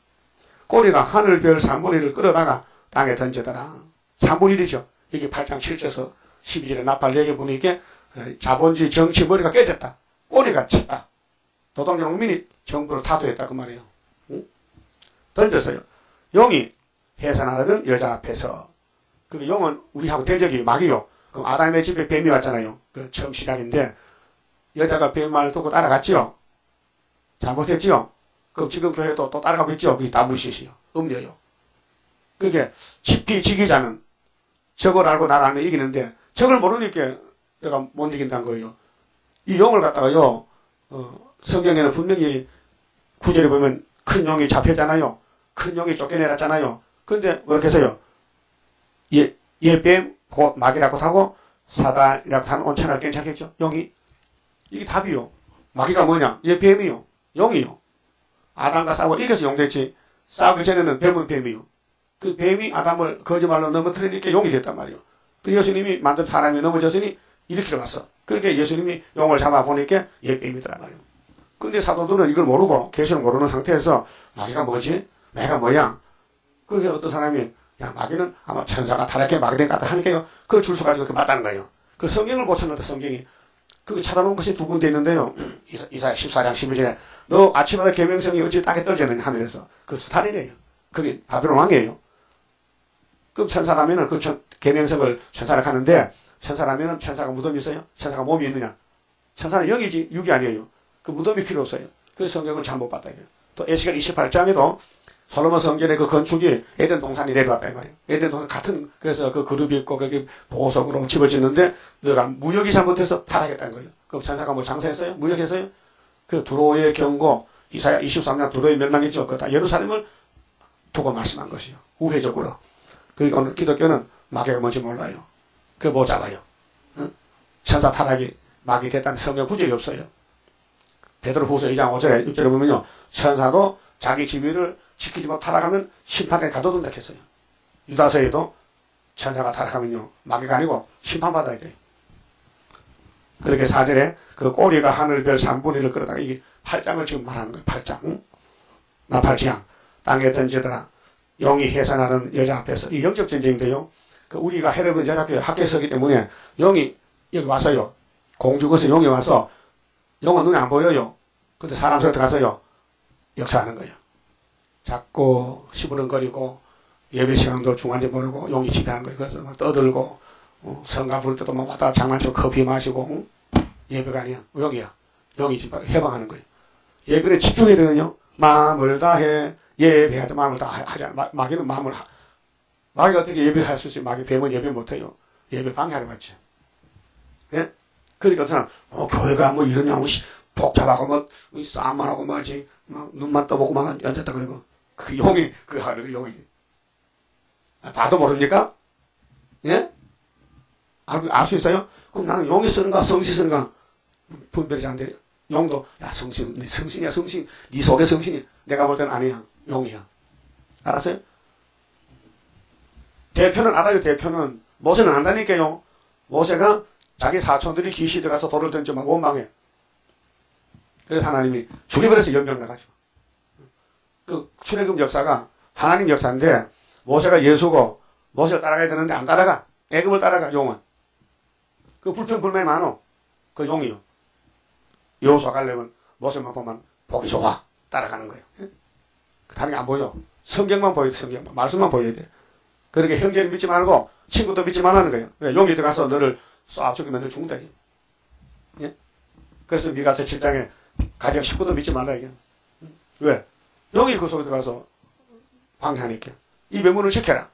꼬리가 하늘 별 3분의 1을 끌어다가 땅에 던지더라. 3분의 1이죠. 이게 8장 7절에서 12절에 나팔 4개 보니까 자본주의 정치 머리가 깨졌다. 꼬리가 쳤다. 노동자 농민이 정부를 타도했다 그 말이에요. 응? 던졌어요. 용이 해산하려면 여자 앞에서. 그 용은 우리하고 대적이 막이요. 그럼 아담의 집에 뱀이 왔잖아요. 그 처음 시작인데 여자가 뱀 말 듣고 따라갔지요. 잘못했지요. 그럼 지금 교회도 또 따라가고 있죠. 그게 다불시시요. 음녀요. 그게 지기자는 적을 알고 나를 알면 이기는데 적을 모르니까 내가 못 이긴다는 거예요. 이 용을 갖다가요. 성경에는 분명히 구절에 보면 큰 용이 잡혔잖아요. 큰 용이 쫓겨내놨잖아요. 근데 왜 이렇게 해서요? 뱀, 곧 마귀라고 하고 사단이라고 하는 온천할 괜찮겠죠? 용이. 이게 답이요. 마귀가 뭐냐? 뱀이요. 용이요. 아담과 싸우고 이겨서 용 됐지. 싸우기 전에는 뱀은 뱀이요. 그 뱀이 아담을 거짓말로 넘어뜨리니까 용이 됐단 말이에요. 그 예수님이 만든 사람이 넘어졌으니 일으키러 왔어. 그렇게 예수님이 용을 잡아보니까 뱀이더란 말이에요. 근데 사도들은 이걸 모르고 계시를 모르는 상태에서 마귀가 뭐지? 내가 뭐야? 그렇게 어떤 사람이 야 마귀는 아마 천사가 타락해 마귀 된 것 같다 하니까요. 그 줄서 가지고 그 맞다는 거예요. 그 성경을 고쳤는데 성경이 그 찾아놓은 것이 두 군데 있는데요. 이사야 14장 12절에 너 아침마다 계명성이 어찌 땅에 떨어졌느냐 하늘에서. 그 스타일이에요. 그게 바벨론 왕이에요. 그 천사라면은 그 계명성을 천사를 하는데 천사라면은 천사가 무덤이 있어요? 천사가 몸이 있느냐? 천사는 영이지 육이 아니에요. 그 무덤이 필요 없어요. 그래서 성경을 잘못 봤다 이거예요. 또 에스겔 28장에도 솔로몬 성전의 그 건축이 에덴 동산이 내려왔다 이 말이에요. 에덴 동산 같은 그래서 그 그룹이 있고 거기 보석으로 집을 짓는데 너가 무역이 잘못해서 타락했다는 거예요. 그 천사가 뭐 장사했어요? 무역했어요? 그 두로의 경고 이사야 23장 두로의 멸망했죠. 그 다 예루살렘을 두고 말씀한 것이요. 우회적으로. 그러니까 오늘 기독교는 마귀가 뭔지 몰라요. 그거 못 잡아요. 응? 천사 타락이 마귀 됐다는 성경 구절이 없어요. 베드로후서 2장 5절에 6절에 보면요. 천사도 자기 지위를 지키지 못 타락하면 심판까지 가둬둔다 했어요. 유다서에도 천사가 타락하면요. 마귀가 아니고 심판받아야 돼요. 그렇게 4절에 그 꼬리가 하늘별 3분의 1을 끌어다가 이게 8장을 지금 말하는 거예요. 8장. 응? 나팔지향. 땅에 던지더라. 용이 해산하는 여자 앞에서. 이 영적 전쟁인데요. 그 우리가 헤르본 여자교회 학교에서기 때문에 용이 여기 왔어요. 공주에서 용이 와서 용은 눈에 안 보여요. 근데 사람 속에 들어가서요. 역사하는 거예요. 자꾸 시부렁거리고 예배 시간도 중간에 모르고 용이 지배하는 거예요. 그래서 막 떠들고 성가 부를 때도 막 왔다 장난치고 커피 마시고 예배가 아니야. 용이야. 용이 해방하는 거예요. 예배에 집중해야 되거든요. 마음을 다해 예배하자. 마음을 다하자. 마귀는 마음을 마귀가 어떻게 예배할 수 있어요? 마귀 뱀은 예배 못해요. 예배 방해하러 갔지. 예? 그러니까 그 사람 교회가 뭐 이러냐고 복잡하고 뭐 싸움만 하고 뭐지 막 눈만 떠보고 막 앉았다 그러고 그 용이 그 하는 용이 봐도 모릅니까? 예? 알 수 있어요? 그럼 나는 용이 쓰는가 성시 쓰는가 분별이 안 돼. 용도 야 성신 네 성신이야 성신 네 속에 성신이 내가 볼 때는 아니야 용이야. 알았어요? 대표는 알아요. 대표는 모세는 안다니까요. 모세가 자기 사촌들이 귀신이 들어가서 돌을 던져 막 원망해. 그래서 하나님이 죽여버려서 연병 나가지고. 그 출애굽 역사가 하나님 역사인데 모세가 예수고 모세를 따라가야 되는데 안 따라가. 애굽을 따라가 용은. 그 불평불만이 많어. 그 용이요. 여호수아 가려면 모세만 보면 보기 좋아. 따라가는 거예요. 다른 게 안 보여. 성경만 보여야 돼. 성경만. 말씀만 보여야 돼. 그렇게 형제를 믿지 말고 친구도 믿지 말라는 거예요. 왜? 용이 들어가서 너를 쏴 죽이면 너 죽는다. 예? 그래서 미가서 7장에 가정 식구도 믿지 말라 이게. 왜? 용이 그 속에 들어가서 방해하니까. 이 명분을 지켜라.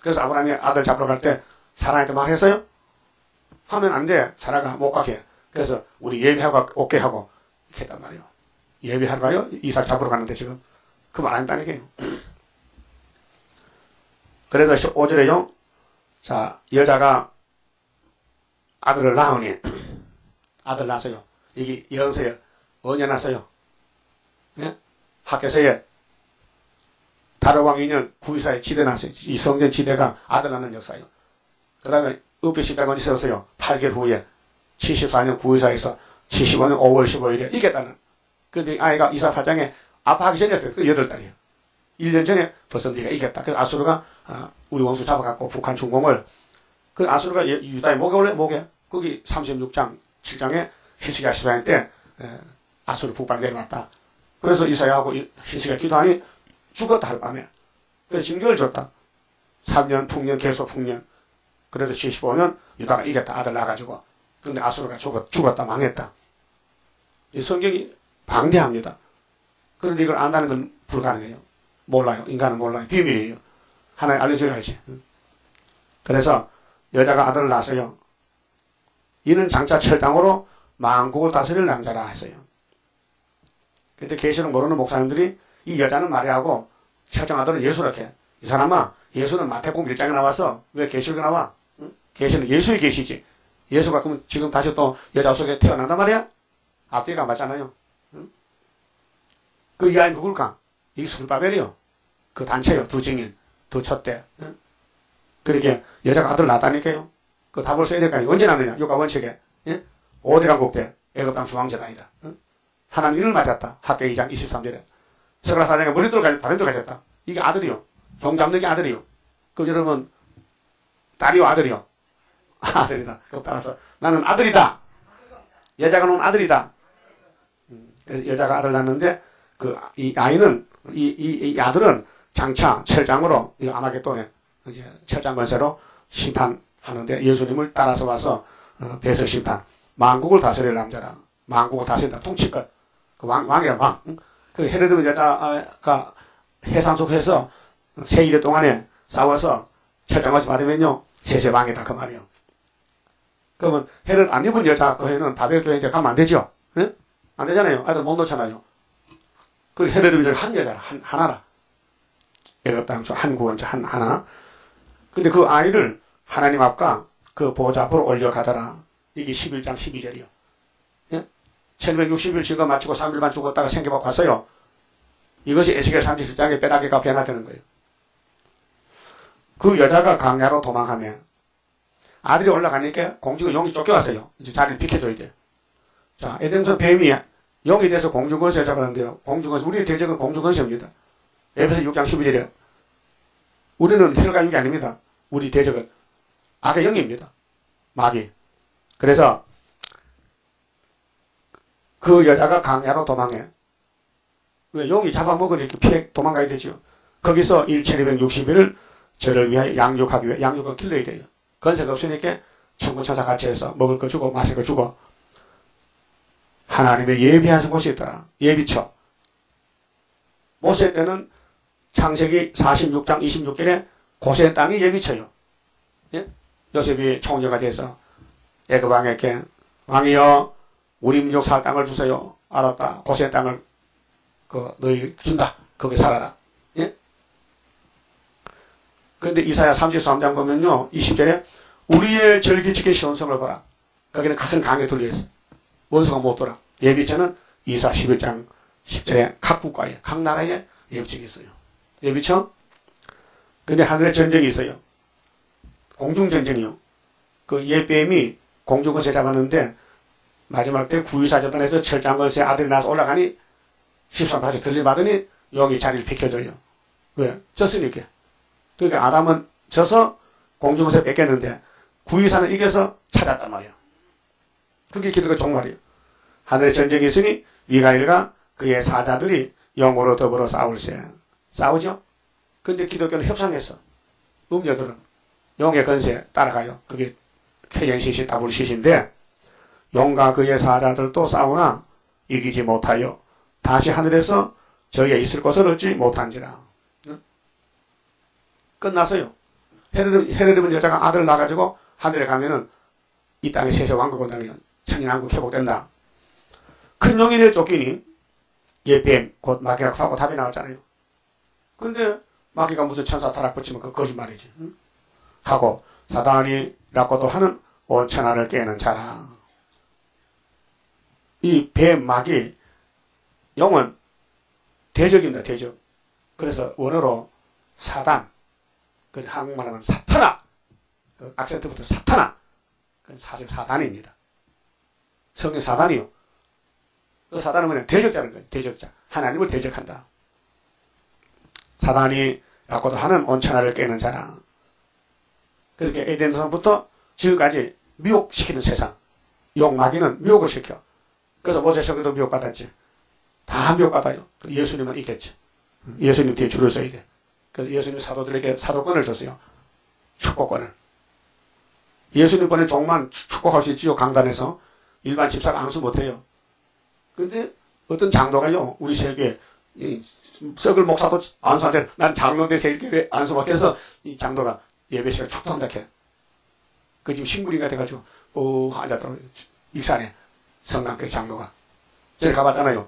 그래서 아브라함이 아들 잡으러 갈 때 사라한테 말했어요? 하면 안 돼. 사라가 못 가게. 그래서 우리 예배하고 오게 하고 이렇게 했단 말이에요. 예배하러 가요? 이삭 잡으러 가는데 지금 그 말 안 했다니까요. 그래서 5절에요. 자, 여자가 아들을 낳으니 아들 낳았어요. 이게 예언서에 언제 낳았어요? 네? 학교서에 다르왕 2년 구이사에 지대 났어요. 이 성전 지대가 아들 낳는 역사예요. 그 다음에 읍의 십자가 언제 세웠어요? 8개월 후에 74년 구이사에서 75년 5월 15일에 이겼다는. 근데 아이가 이사팔장에 아파하기 전에 그 8달이에요. 1년 전에 벌써 네가 이겼다. 그 아수르가 우리 원수 잡아갖고 북한 중공을 그 아수르가 유다의 목에 올래 목에 거기 36장 7장에 히스기야 14년 때 아수르 북방 내려왔다. 그래서 이사야하고 히스기야 기도하니 죽었다 하룻밤에. 그래서 징조를 줬다. 3년 풍년 계속 풍년. 그래서 75년 유다가 이겼다. 아들 낳아가지고. 근데 아수르가 죽었다 망했다. 이 성경이 방대합니다. 그런데 이걸 안다는 건 불가능해요. 몰라요. 인간은 몰라요. 비밀이에요. 하나님 알려줘야지. 그래서 여자가 아들을 낳았어요. 이는 장차 철당으로 만국을 다스릴 남자라 했어요. 그때 계시록 모르는 목사님들이 이 여자는 마리아고 철장 아들은 예수라게. 이 사람아 예수는 마태복음 1장에 나와서 왜 계시록에 나와? 계시는 예수의 계시지. 예수가 그럼 지금 다시 또 여자 속에 태어난단 말이야? 앞뒤가 안 맞잖아요. 그 이 아이는 누굴까? 이 스룹바벨이요. 그 단체요. 두 증인, 두 촛대. 그렇게 여자가 아들 낳았다니까요. 그 답을 써야 될 거 아니에요. 언제 낳느냐? 요가 원칙에. 5대 강국대 애굽 땅 중앙재단이다. 하나님 일을 맞았다. 학계 2장 23절에. 스가랴 4장에 머리도 다른 데 가졌다. 이게 아들이요. 종 잡는 게 아들이요. 그 여러분 딸이요 아들이요? 아들이다. 그 따라서 나는 아들이다. 여자가 놓은 아들이다. 그래서 여자가 아들 낳는데 이 아이는 이 아들은 장차 철장으로 이 아마겟돈에 이제 철장 권세로 심판하는데 예수님을 따라서 와서 배설 심판 만국을 다스릴 남자라. 만국을 다스린다. 통치권. 그 왕이란 왕. 그 헤로드 여자가 해산 속에서 세 일의 동안에 싸워서 철장같이 받으면요 세세 왕이다 그 말이요. 그러면 헤롯 안 입은 여자 그 해는 바벨 교회에 가면 안 되죠. 네? 안 되잖아요. 아들 못 놓잖아요. 그 헤롯이 한 여자라 하나라. 애굽 땅 한 구원자 하나. 근데 그 아이를 하나님 앞과 그 보좌 앞으로 올려가더라. 이게 11장 12절이요. 예? 1260일 지가 마치고 3일만 죽었다가 생겨받고 갔어요. 이것이 에스겔 37장에 빼라기가 변화되는 거예요. 그 여자가 광야로 도망하면 아들이 올라가니까 공주가 용이 쫓겨왔어요. 이제 자리를 비켜줘야 돼. 자, 에덴성 뱀이 용이 돼서 공주권세를 잡았는데요. 공주권세, 우리의 대적은 공주권세입니다. 에베소 6장 12절에 우리는 혈과 육이 아닙니다. 우리 대적은 악의 영입니다. 마귀. 그래서 그 여자가 광야로 도망해. 왜 용이 잡아먹으니 이렇게 피해 도망가야 되죠. 거기서 1260일을 저를 위하여 양육하기 위해 양육을 길러야 돼요. 건세가 없으니까 천군천사 같이 해서 먹을 거 주고 마실 거 주고 하나님의 예비하신 곳이 있더라. 예비처. 모세 때는 창세기 46장 26절에 고센 땅이 예비처요. 예? 요셉이 총리가 돼서 애굽 왕에게 왕이여 우리 민족 살 땅을 주세요. 알았다. 고센 땅을 너희 준다. 거기 살아라. 예? 그런데 이사야 33장 보면요. 20절에 우리의 절기지킨 시온성을 보라. 거기는 큰 강에 둘려있어. 원수가 못 돌아. 예비처는 이사 11장 10절에 각 국가에 각 나라에 예비처가 있어요. 예비처? 근데 하늘에 전쟁이 있어요. 공중전쟁이요. 그 예뱀이 공중권세 잡았는데 마지막 때 구유사전단에서 철장권세 아들이 나서 올라가니 13 다시 들림받으니 여기 자리를 비켜줘요. 왜? 졌으니까. 그러니까 아담은 져서 공중권세 뺏겼는데 구유사는 이겨서 찾았단 말이에요. 그게 기도가 종말이에요. 하늘에 전쟁이 있으니 미가엘과 그의 사자들이 영으로 더불어 싸울세. 싸우죠? 근데 기독교는 협상했어. 음녀들은 용의 건세 따라가요. 그게 KNCC WCC인데 용과 그의 사자들도 싸우나 이기지 못하여 다시 하늘에서 저희의 있을 곳을 얻지 못한지라. 응? 끝났어요. 헤르드은 여자가 아들을 낳아가지고 하늘에 가면은 이 땅에 세세 왕국 온다니 천인왕국 회복된다. 큰 용인에 쫓기니 예뱀 곧 마귀라고 하고 답이 나왔잖아요. 근데 마귀가 무슨 천사 타락 붙이면 그 거짓말이지. 응? 하고 사단이라고도 하는 온천하를 깨는 자라. 이 뱀 마귀 용은 대적입니다. 대적. 그래서 원어로 사단, 그 한국말 하면 사탄아, 그 악센트부터 사탄아, 그건 사실 사단입니다. 성경 사단이요. 그 사단은 뭐냐? 대적자는 거예요. 대적자. 하나님을 대적한다. 사단이 라고도 하는 온천하를 깨는 자라. 그렇게 에덴 동산부터 지금까지 미혹시키는 세상. 욕마귀는 미혹을 시켜. 그래서 모세성경도 미혹받았지. 다 미혹받아요. 예수님은 있겠지. 예수님 뒤에 줄을 서야 돼. 그래서 예수님 사도들에게 사도권을 줬어요. 축복권을. 예수님 보낸 종만 축복할 수 있지요. 강단에서. 일반 집사가 안수 못해요. 근데 어떤 장로가요. 우리 세계에 썩을 목사도 안수한테 난 장로인데 세일교회 안수 못해서 이 장로가 예배 시간에 축도한다 해. 그 지금 신부인가 돼가지고 앉았더라고요. 익산에 성남교회 장로가. 제가 가봤잖아요.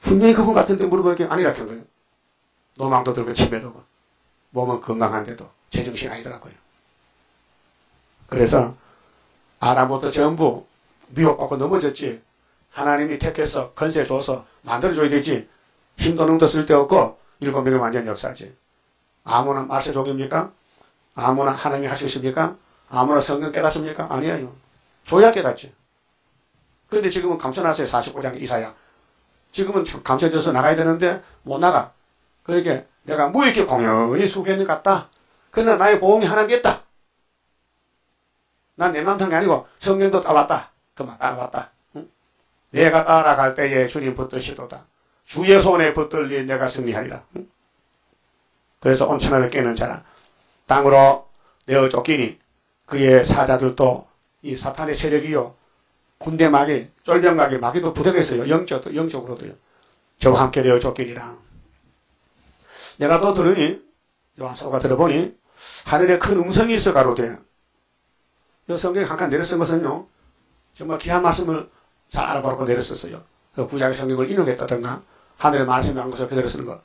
분명히 그분 같은데 물어보니까 아니라 한 거예요. 노망도 들고 치매도 오고 몸은 건강한데도 제정신 아니더라고요. 그래서 아담부터 전부 미혹받고 넘어졌지. 하나님이 택해서 건세 줘서 만들어줘야 되지. 힘도 능도 쓸데없고 7명의 완전 역사지. 아무나 말세족입니까? 아무나 하나님이 하시겠습니까? 아무나 성경 깨닫습니까? 아니에요. 줘야 깨닫지. 그런데 지금은 감춰놨어요. 49장 이사야. 지금은 감춰져서 나가야 되는데 못 나가. 그러니까 내가 무익히 공연히 수고했는 것 같다. 그러나 나의 보험이 하나님 있다. 난 내 맘 탄 게 아니고 성경도 따왔다. 그만 따라왔다. 응? 내가 따라갈 때에 주님 붙드시도다. 주의 손에 붙들리 내가 승리하리라. 응? 그래서 온천하를 깨는 자라. 땅으로 내어 쫓기니 그의 사자들도 이 사탄의 세력이요. 군대 마귀, 쫄병 마귀, 마귀도 부대겠어요. 영적으로도요. 저와 함께 내어 쫓기니라. 내가 또 들으니, 요한사도가 들어보니, 하늘에 큰 음성이 있어 가로되, 이 성경에 한 칸 내려 쓴 것은요, 정말 귀한 말씀을 잘 알아보고 내려 썼어요. 그 구약의 성경을 인용했다든가, 하늘의 말씀이 한 것을 그대로 쓰는 것.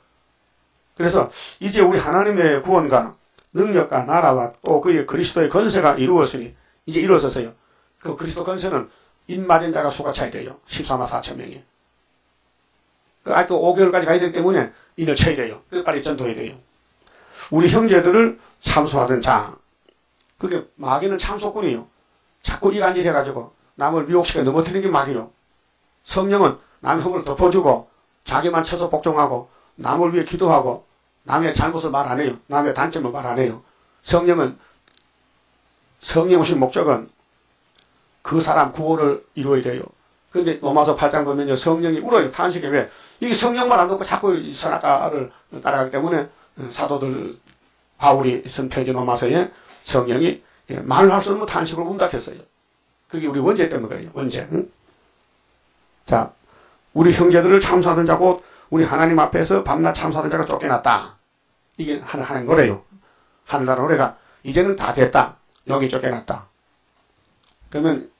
그래서 이제 우리 하나님의 구원과 능력과 나라와 또 그의 그리스도의 건세가 이루었으니, 이제 이루어졌어요. 그 그리스도 건세는 인 맞은 자가 수가 차야 돼요. 14만 4천 명이. 아직도 5개월까지 가야 되기 때문에 인을 쳐야 돼요. 그래서 빨리 전도해야 돼요. 우리 형제들을 참소하던 자. 그게 마귀는 참소꾼이에요. 자꾸 이간질 해가지고 남을 미혹시켜 넘어뜨리는 게 마귀요. 성령은 남의 허물을 덮어주고 자기만 쳐서 복종하고 남을 위해 기도하고 남의 잘못을 말 안 해요. 남의 단점을 말 안 해요. 성령은 성령 오신 목적은 그 사람 구원을 이루어야 돼요. 그런데 로마서 8장 보면요. 성령이 울어요. 탄식에 왜? 이게 성령만 안 듣고 자꾸 선악과를 따라가기 때문에 사도들 바울이 쓴 편지 로마서에 성령이 말을 할 수 없는 탄식으로 운다 했어요. 그게 우리 원죄 때문에 그래요. 원죄. 응? 자, 우리 형제들을 참수하던 자 곧 우리 하나님 앞에서 밤낮 참수하던 자가 쫓겨났다. 이게 하는 거래요. 하늘나라 노래가 이제는 다 됐다. 여기 쫓겨났다. 그러면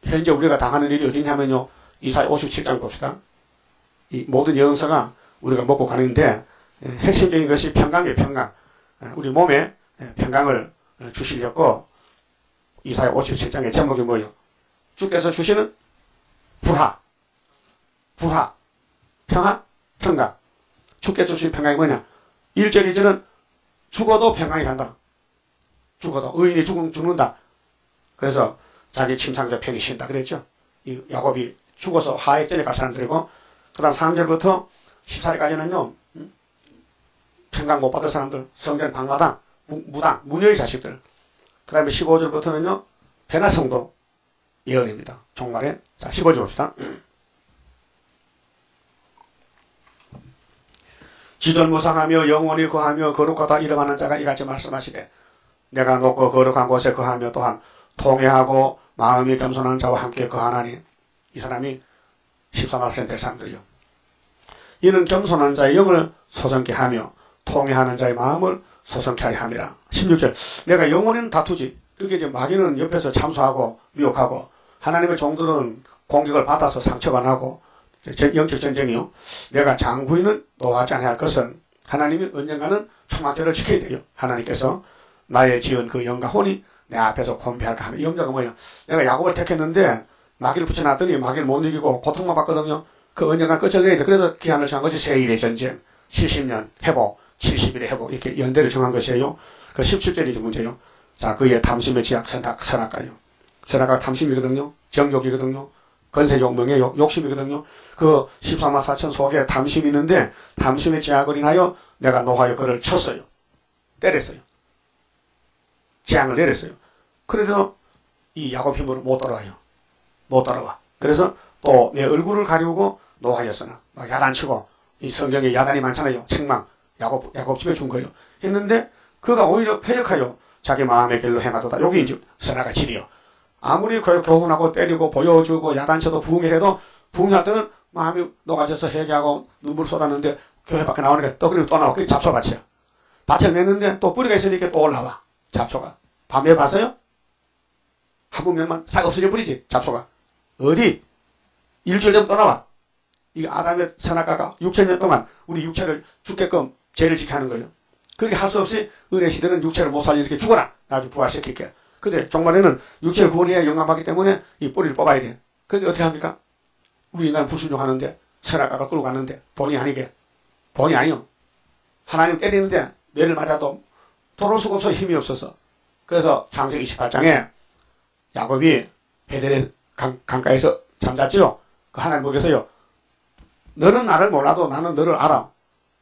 현재 우리가 당하는 일이 어디냐면요. 이사야 57장 봅시다. 이 모든 영서가 우리가 먹고 가는데 핵심적인 것이 평강이에요. 평강. 우리 몸에 평강을 주시려고 이사야 57장의 제목이 뭐예요? 주께서 주시는 불화, 평화, 평강. 주께서 주신 평강이 뭐냐? 1절 2절은 죽어도 평강이 간다. 죽어도 의인이 죽는다. 그래서 자기 침상자 편히 쉰다 그랬죠. 이 야곱이 죽어서 하액전에 갈 사람들이고 그 다음 3절부터 14절까지는요. 평강 못 받을 사람들, 성전 방마당, 무당, 무녀의 자식들. 그 다음에 15절부터는요. 변화성도 예언입니다. 종말에. 자, 15절 봅시다. 지존무상하며 영원히 거하며 거룩하다 이름하는 자가 이같이 말씀하시되 내가 높고 거룩한 곳에 거하며 또한 통회하고 마음이 겸손한 자와 함께 거하나니 이 사람이 14만 될 사람들이요. 이는 겸손한 자의 영을 소성케 하며 통회하는 자의 마음을 소성케 하려 함이라. 16절 내가 영원히는 다투지. 그게 이제 마귀는 옆에서 참수하고 미혹하고 하나님의 종들은 공격을 받아서 상처가 나고 영적 전쟁이요. 내가 장구인은 노하지 않아야 할 것은 하나님이 언젠가는 초막절을 지켜야 돼요. 하나님께서 나의 지은 그 영과 혼이 내 앞에서 곤비할까 하면 이 영자가 뭐예요? 내가 야곱을 택했는데 마귀를 붙여놨더니 마귀를 못 이기고 고통만 받거든요. 그 언젠가 끝을 돼. 그래서 기한을 정한 것이 세일의 전쟁, 70년 회복, 70일의 회복 이렇게 연대를 정한 것이에요. 그 17절이 문제요. 자, 그의 탐심의 지약 선악가요. 선악가가 탐심이거든요. 정욕이거든요. 건세 욕망의 욕심이거든요. 그 14만 4천 속에 탐심이 있는데 탐심의 제약을 인하여 내가 노하여 그를 쳤어요. 때렸어요. 재앙을 내렸어요. 그래도 이 야곱 힘으로 못 따라와요. 못 따라와. 그래서 또 내 얼굴을 가리우고 노하였으나 막 야단치고 이 성경에 야단이 많잖아요. 책망 야곱 집에 준 거예요. 했는데 그가 오히려 패역하여 자기 마음의 길로 행하도다. 여기 이제 선악의 질이요. 아무리 교훈하고 때리고 보여주고 야단쳐도 부흥해도 부흥할 때는 마음이 녹아져서 회개하고 눈물 쏟았는데 교회 밖에 나오니까 또 그리고 또 나와. 그게 잡초밭이야. 밭을 냈는데 또 뿌리가 있으니까 또 올라와. 잡초가. 밤에 봤어요? 한 분명만 싹 없어져 버리지. 잡초가. 어디? 일주일 전부터 나와. 이 아담의 선악과가 6,000년 동안 우리 육체를 죽게끔 죄를 지게 하는 거예요. 그렇게 할 수 없이 은혜 시대는 육체를 못 살려 이렇게 죽어라. 나중에 부활시킬게. 근데 종말에는 육체를 구원해야 영광받기 때문에 이 뿌리를 뽑아야 돼. 근데 어떻게 합니까? 우리 인간은 불순종하는데 선악과가 끌고 갔는데 본의 아니게. 본의 아니요. 하나님 때리는데 매를 맞아도 돌아올 수가 없어. 힘이 없어서. 그래서 창세기 28장에 야곱이 베델의 강가에서 잠잤죠. 그 하나님 보고서요. 너는 나를 몰라도 나는 너를 알아.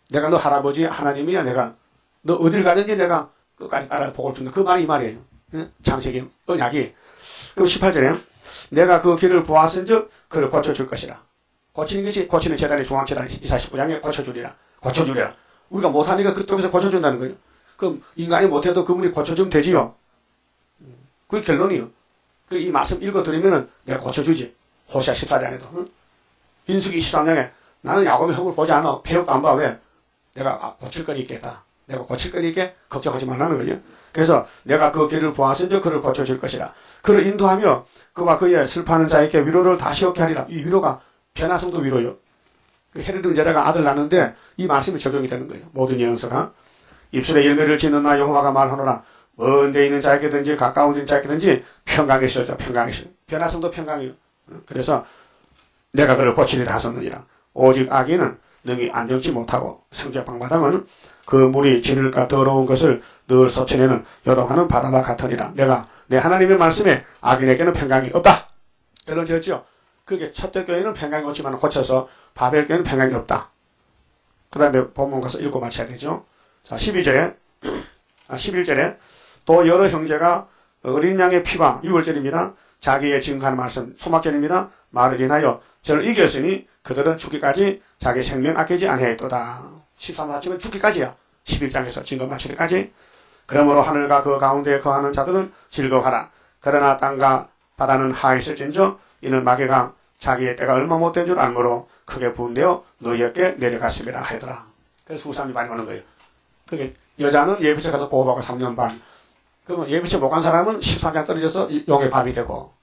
내가 너 할아버지 하나님이야. 내가 너 어딜 가든지 내가 끝까지 따라 복을 준다. 그 말이 이 말이에요. 창세기 언약이. 그럼 18절에 내가 그 길을 보았은즉 그를 고쳐줄 것이라. 고치는 것이 고치는 재단의 중앙재단 249장에 고쳐주리라. 고쳐주리라. 우리가 못하니까 그쪽에서 고쳐준다는 거예요. 그럼 인간이 못해도 그분이 고쳐주면 되지요. 그게 결론이요. 이 말씀 읽어드리면은 내가 고쳐주지. 호시아 14장에도. 응? 민수기 23장에 나는 야곱의 흙을 보지 않아. 배역도 안 봐. 왜? 내가 고칠 건 있겠다. 내가 고칠 건 있게 걱정하지 말라는 거예요. 그래서 내가 그 길을 보았은즉 그를 고쳐줄 것이라. 그를 인도하며 그와 그의 슬퍼하는 자에게 위로를 다시 얻게 하리라. 이 위로가 변화성도 위로요. 그 헤로드 제자가 아들 낳는데 이 말씀이 적용이 되는 거예요. 모든 예언서가. 입술에 열매를 짓는 나 여호와가 말하노라. 먼 데 있는 자에게든지 가까운 데 자에게든지 평강이 있어져. 평강이 있어요. 변화성도 평강이요. 그래서 내가 그를 고치리라 하셨느니라. 오직 악인은 능히 안정치 못하고 성적 방바닥은 그 물이 진흙과 더러운 것을 늘 쏟쳐내는 요동하는 바다와 같으니라. 내가 내 하나님의 말씀에 악인에게는 평강이 없다. 들어졌죠? 그게 첫대 교회는 평강이 없지만 고쳐서 바벨 교회는 평강이 없다. 그 다음에 본문 가서 읽고 마쳐야 되죠. 자, 11절에 또 여러 형제가 어린 양의 피와 6월절입니다. 자기의 증거하는 말씀 소막절입니다. 말을 인하여 저를 이겼으니 그들은 죽기까지 자기 생명 아끼지 아니하였도다. 13사쯤은 죽기까지야. 11장에서 증거 마치기까지. 그러므로 하늘과 그 가운데에 거하는 자들은 즐거워하라. 그러나 땅과 바다는 하있을진저 이는 마귀가 자기의 때가 얼마 못된 줄 알므로 크게 분되어 너희에게 내려갔음이라 하더라. 그래서 후삼이 많이 오는 거예요. 그게 여자는 예비체 가서 보호받고 3년 반. 그러면 예비체 못 간 사람은 13장 떨어져서 용의 밥이 되고.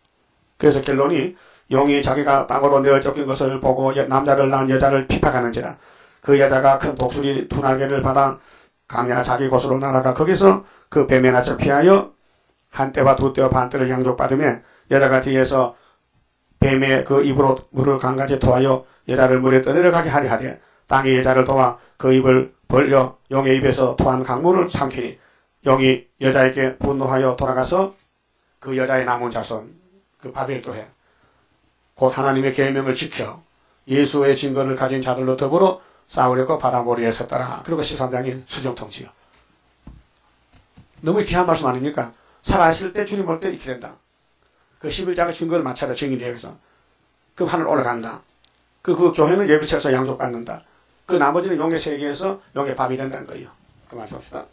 그래서 결론이 용이 자기가 땅으로 내어 쫓긴 것을 보고 남자를 낳은 여자를 핍박하는지라. 그 여자가 큰 독수리 두 날개를 받아 강야 자기 곳으로 날아가 거기서 그 뱀의 낯을 피하여 한 떼와 두 떼와 반 떼를 양족받으며 여자가 뒤에서 뱀의 그 입으로 물을 강가지에 토하여 여자를 물에 떠내려가게 하리 하되 땅이 여자를 도와 그 입을 벌려 용의 입에서 토한 강물을 삼키니 용이 여자에게 분노하여 돌아가서 그 여자의 남은 자손 그 바벨교회 곧 하나님의 계명을 지켜 예수의 증거를 가진 자들로 더불어 싸우려고 바다머리에 섰더라. 그리고 13장이 수정통치요. 너무 귀한 말씀 아닙니까? 살아있을 때 주님 볼 때 이렇게 된다. 그 11장의 증거를 마쳐라. 증인되어서 그럼 하늘 올라간다. 그 교회는 예비체에서 양족받는다. 그 나머지는 용의 세계에서 용의 밥이 된다는 거예요. 그 말씀합시다.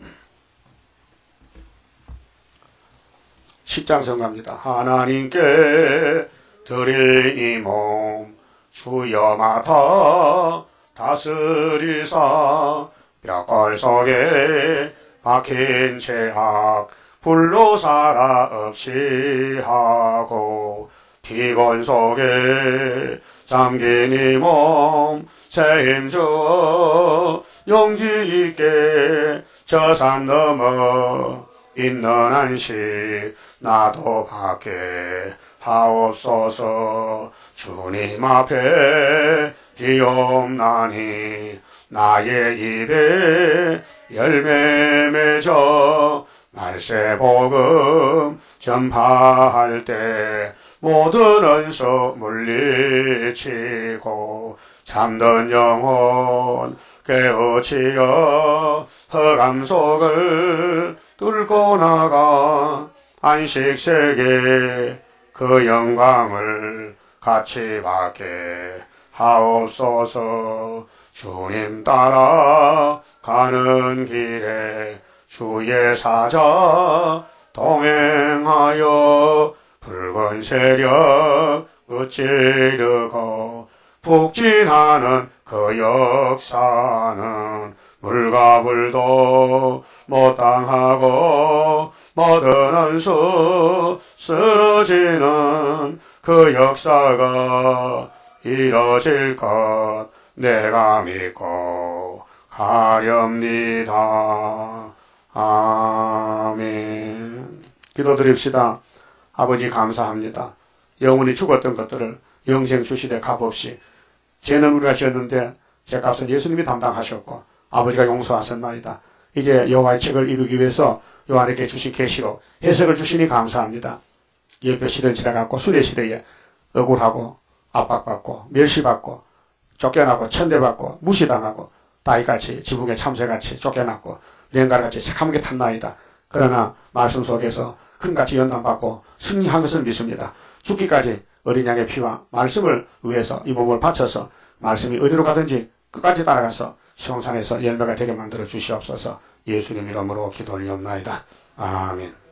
10장 성가입니다. 하나님께 드린 이 몸 주여 맡아 다스리사 뼈골 속에 박힌 죄악 불로 살아 없이 하고 피곤 속에 잠긴 이 몸 책임져 용기 있게 저 산 넘어 있는 안식 나도 받게 하옵소서. 주님 앞에 지옵나니 나의 입에 열매 맺어 말세 복음 전파할 때 모든 원수 물리치고 잠든 영혼 깨우치어 흑암 속을 뚫고 나가 안식세계 그 영광을 같이 받게 하옵소서. 주님 따라 가는 길에 주의 사자 동행하여 붉은 세력 으찌르고 북진하는 그 역사는 물과 불도 못 당하고 모든 원수 쓰러지는 그 역사가 이뤄질 것 내가 믿고 가렵니다. 아멘. 기도드립시다. 아버지 감사합니다. 영원히 죽었던 것들을 영생 주시되 값없이 죄는 우리가 지었는데 죄값은 예수님이 담당하셨고 아버지가 용서하셨나이다. 이제 여호와의 책을 이루기 위해서 요한에게 주신 계시로 해석을 주시니 감사합니다. 예표시대를 지나갔고 수레시대에 억울하고 압박받고 멸시받고 쫓겨나고 천대받고 무시당하고 다윗같이 지붕의 참새같이 쫓겨났고 랭가같이 새카맣게 탔나이다. 그러나 말씀 속에서 큰같이 연단받고 승리한 것을 믿습니다. 죽기까지 어린 양의 피와 말씀을 위해서 이 몸을 바쳐서 말씀이 어디로 가든지 끝까지 따라가서 시온산에서 열매가 되게 만들어 주시옵소서. 예수님 이름으로 기도 올리옵나이다. 아멘.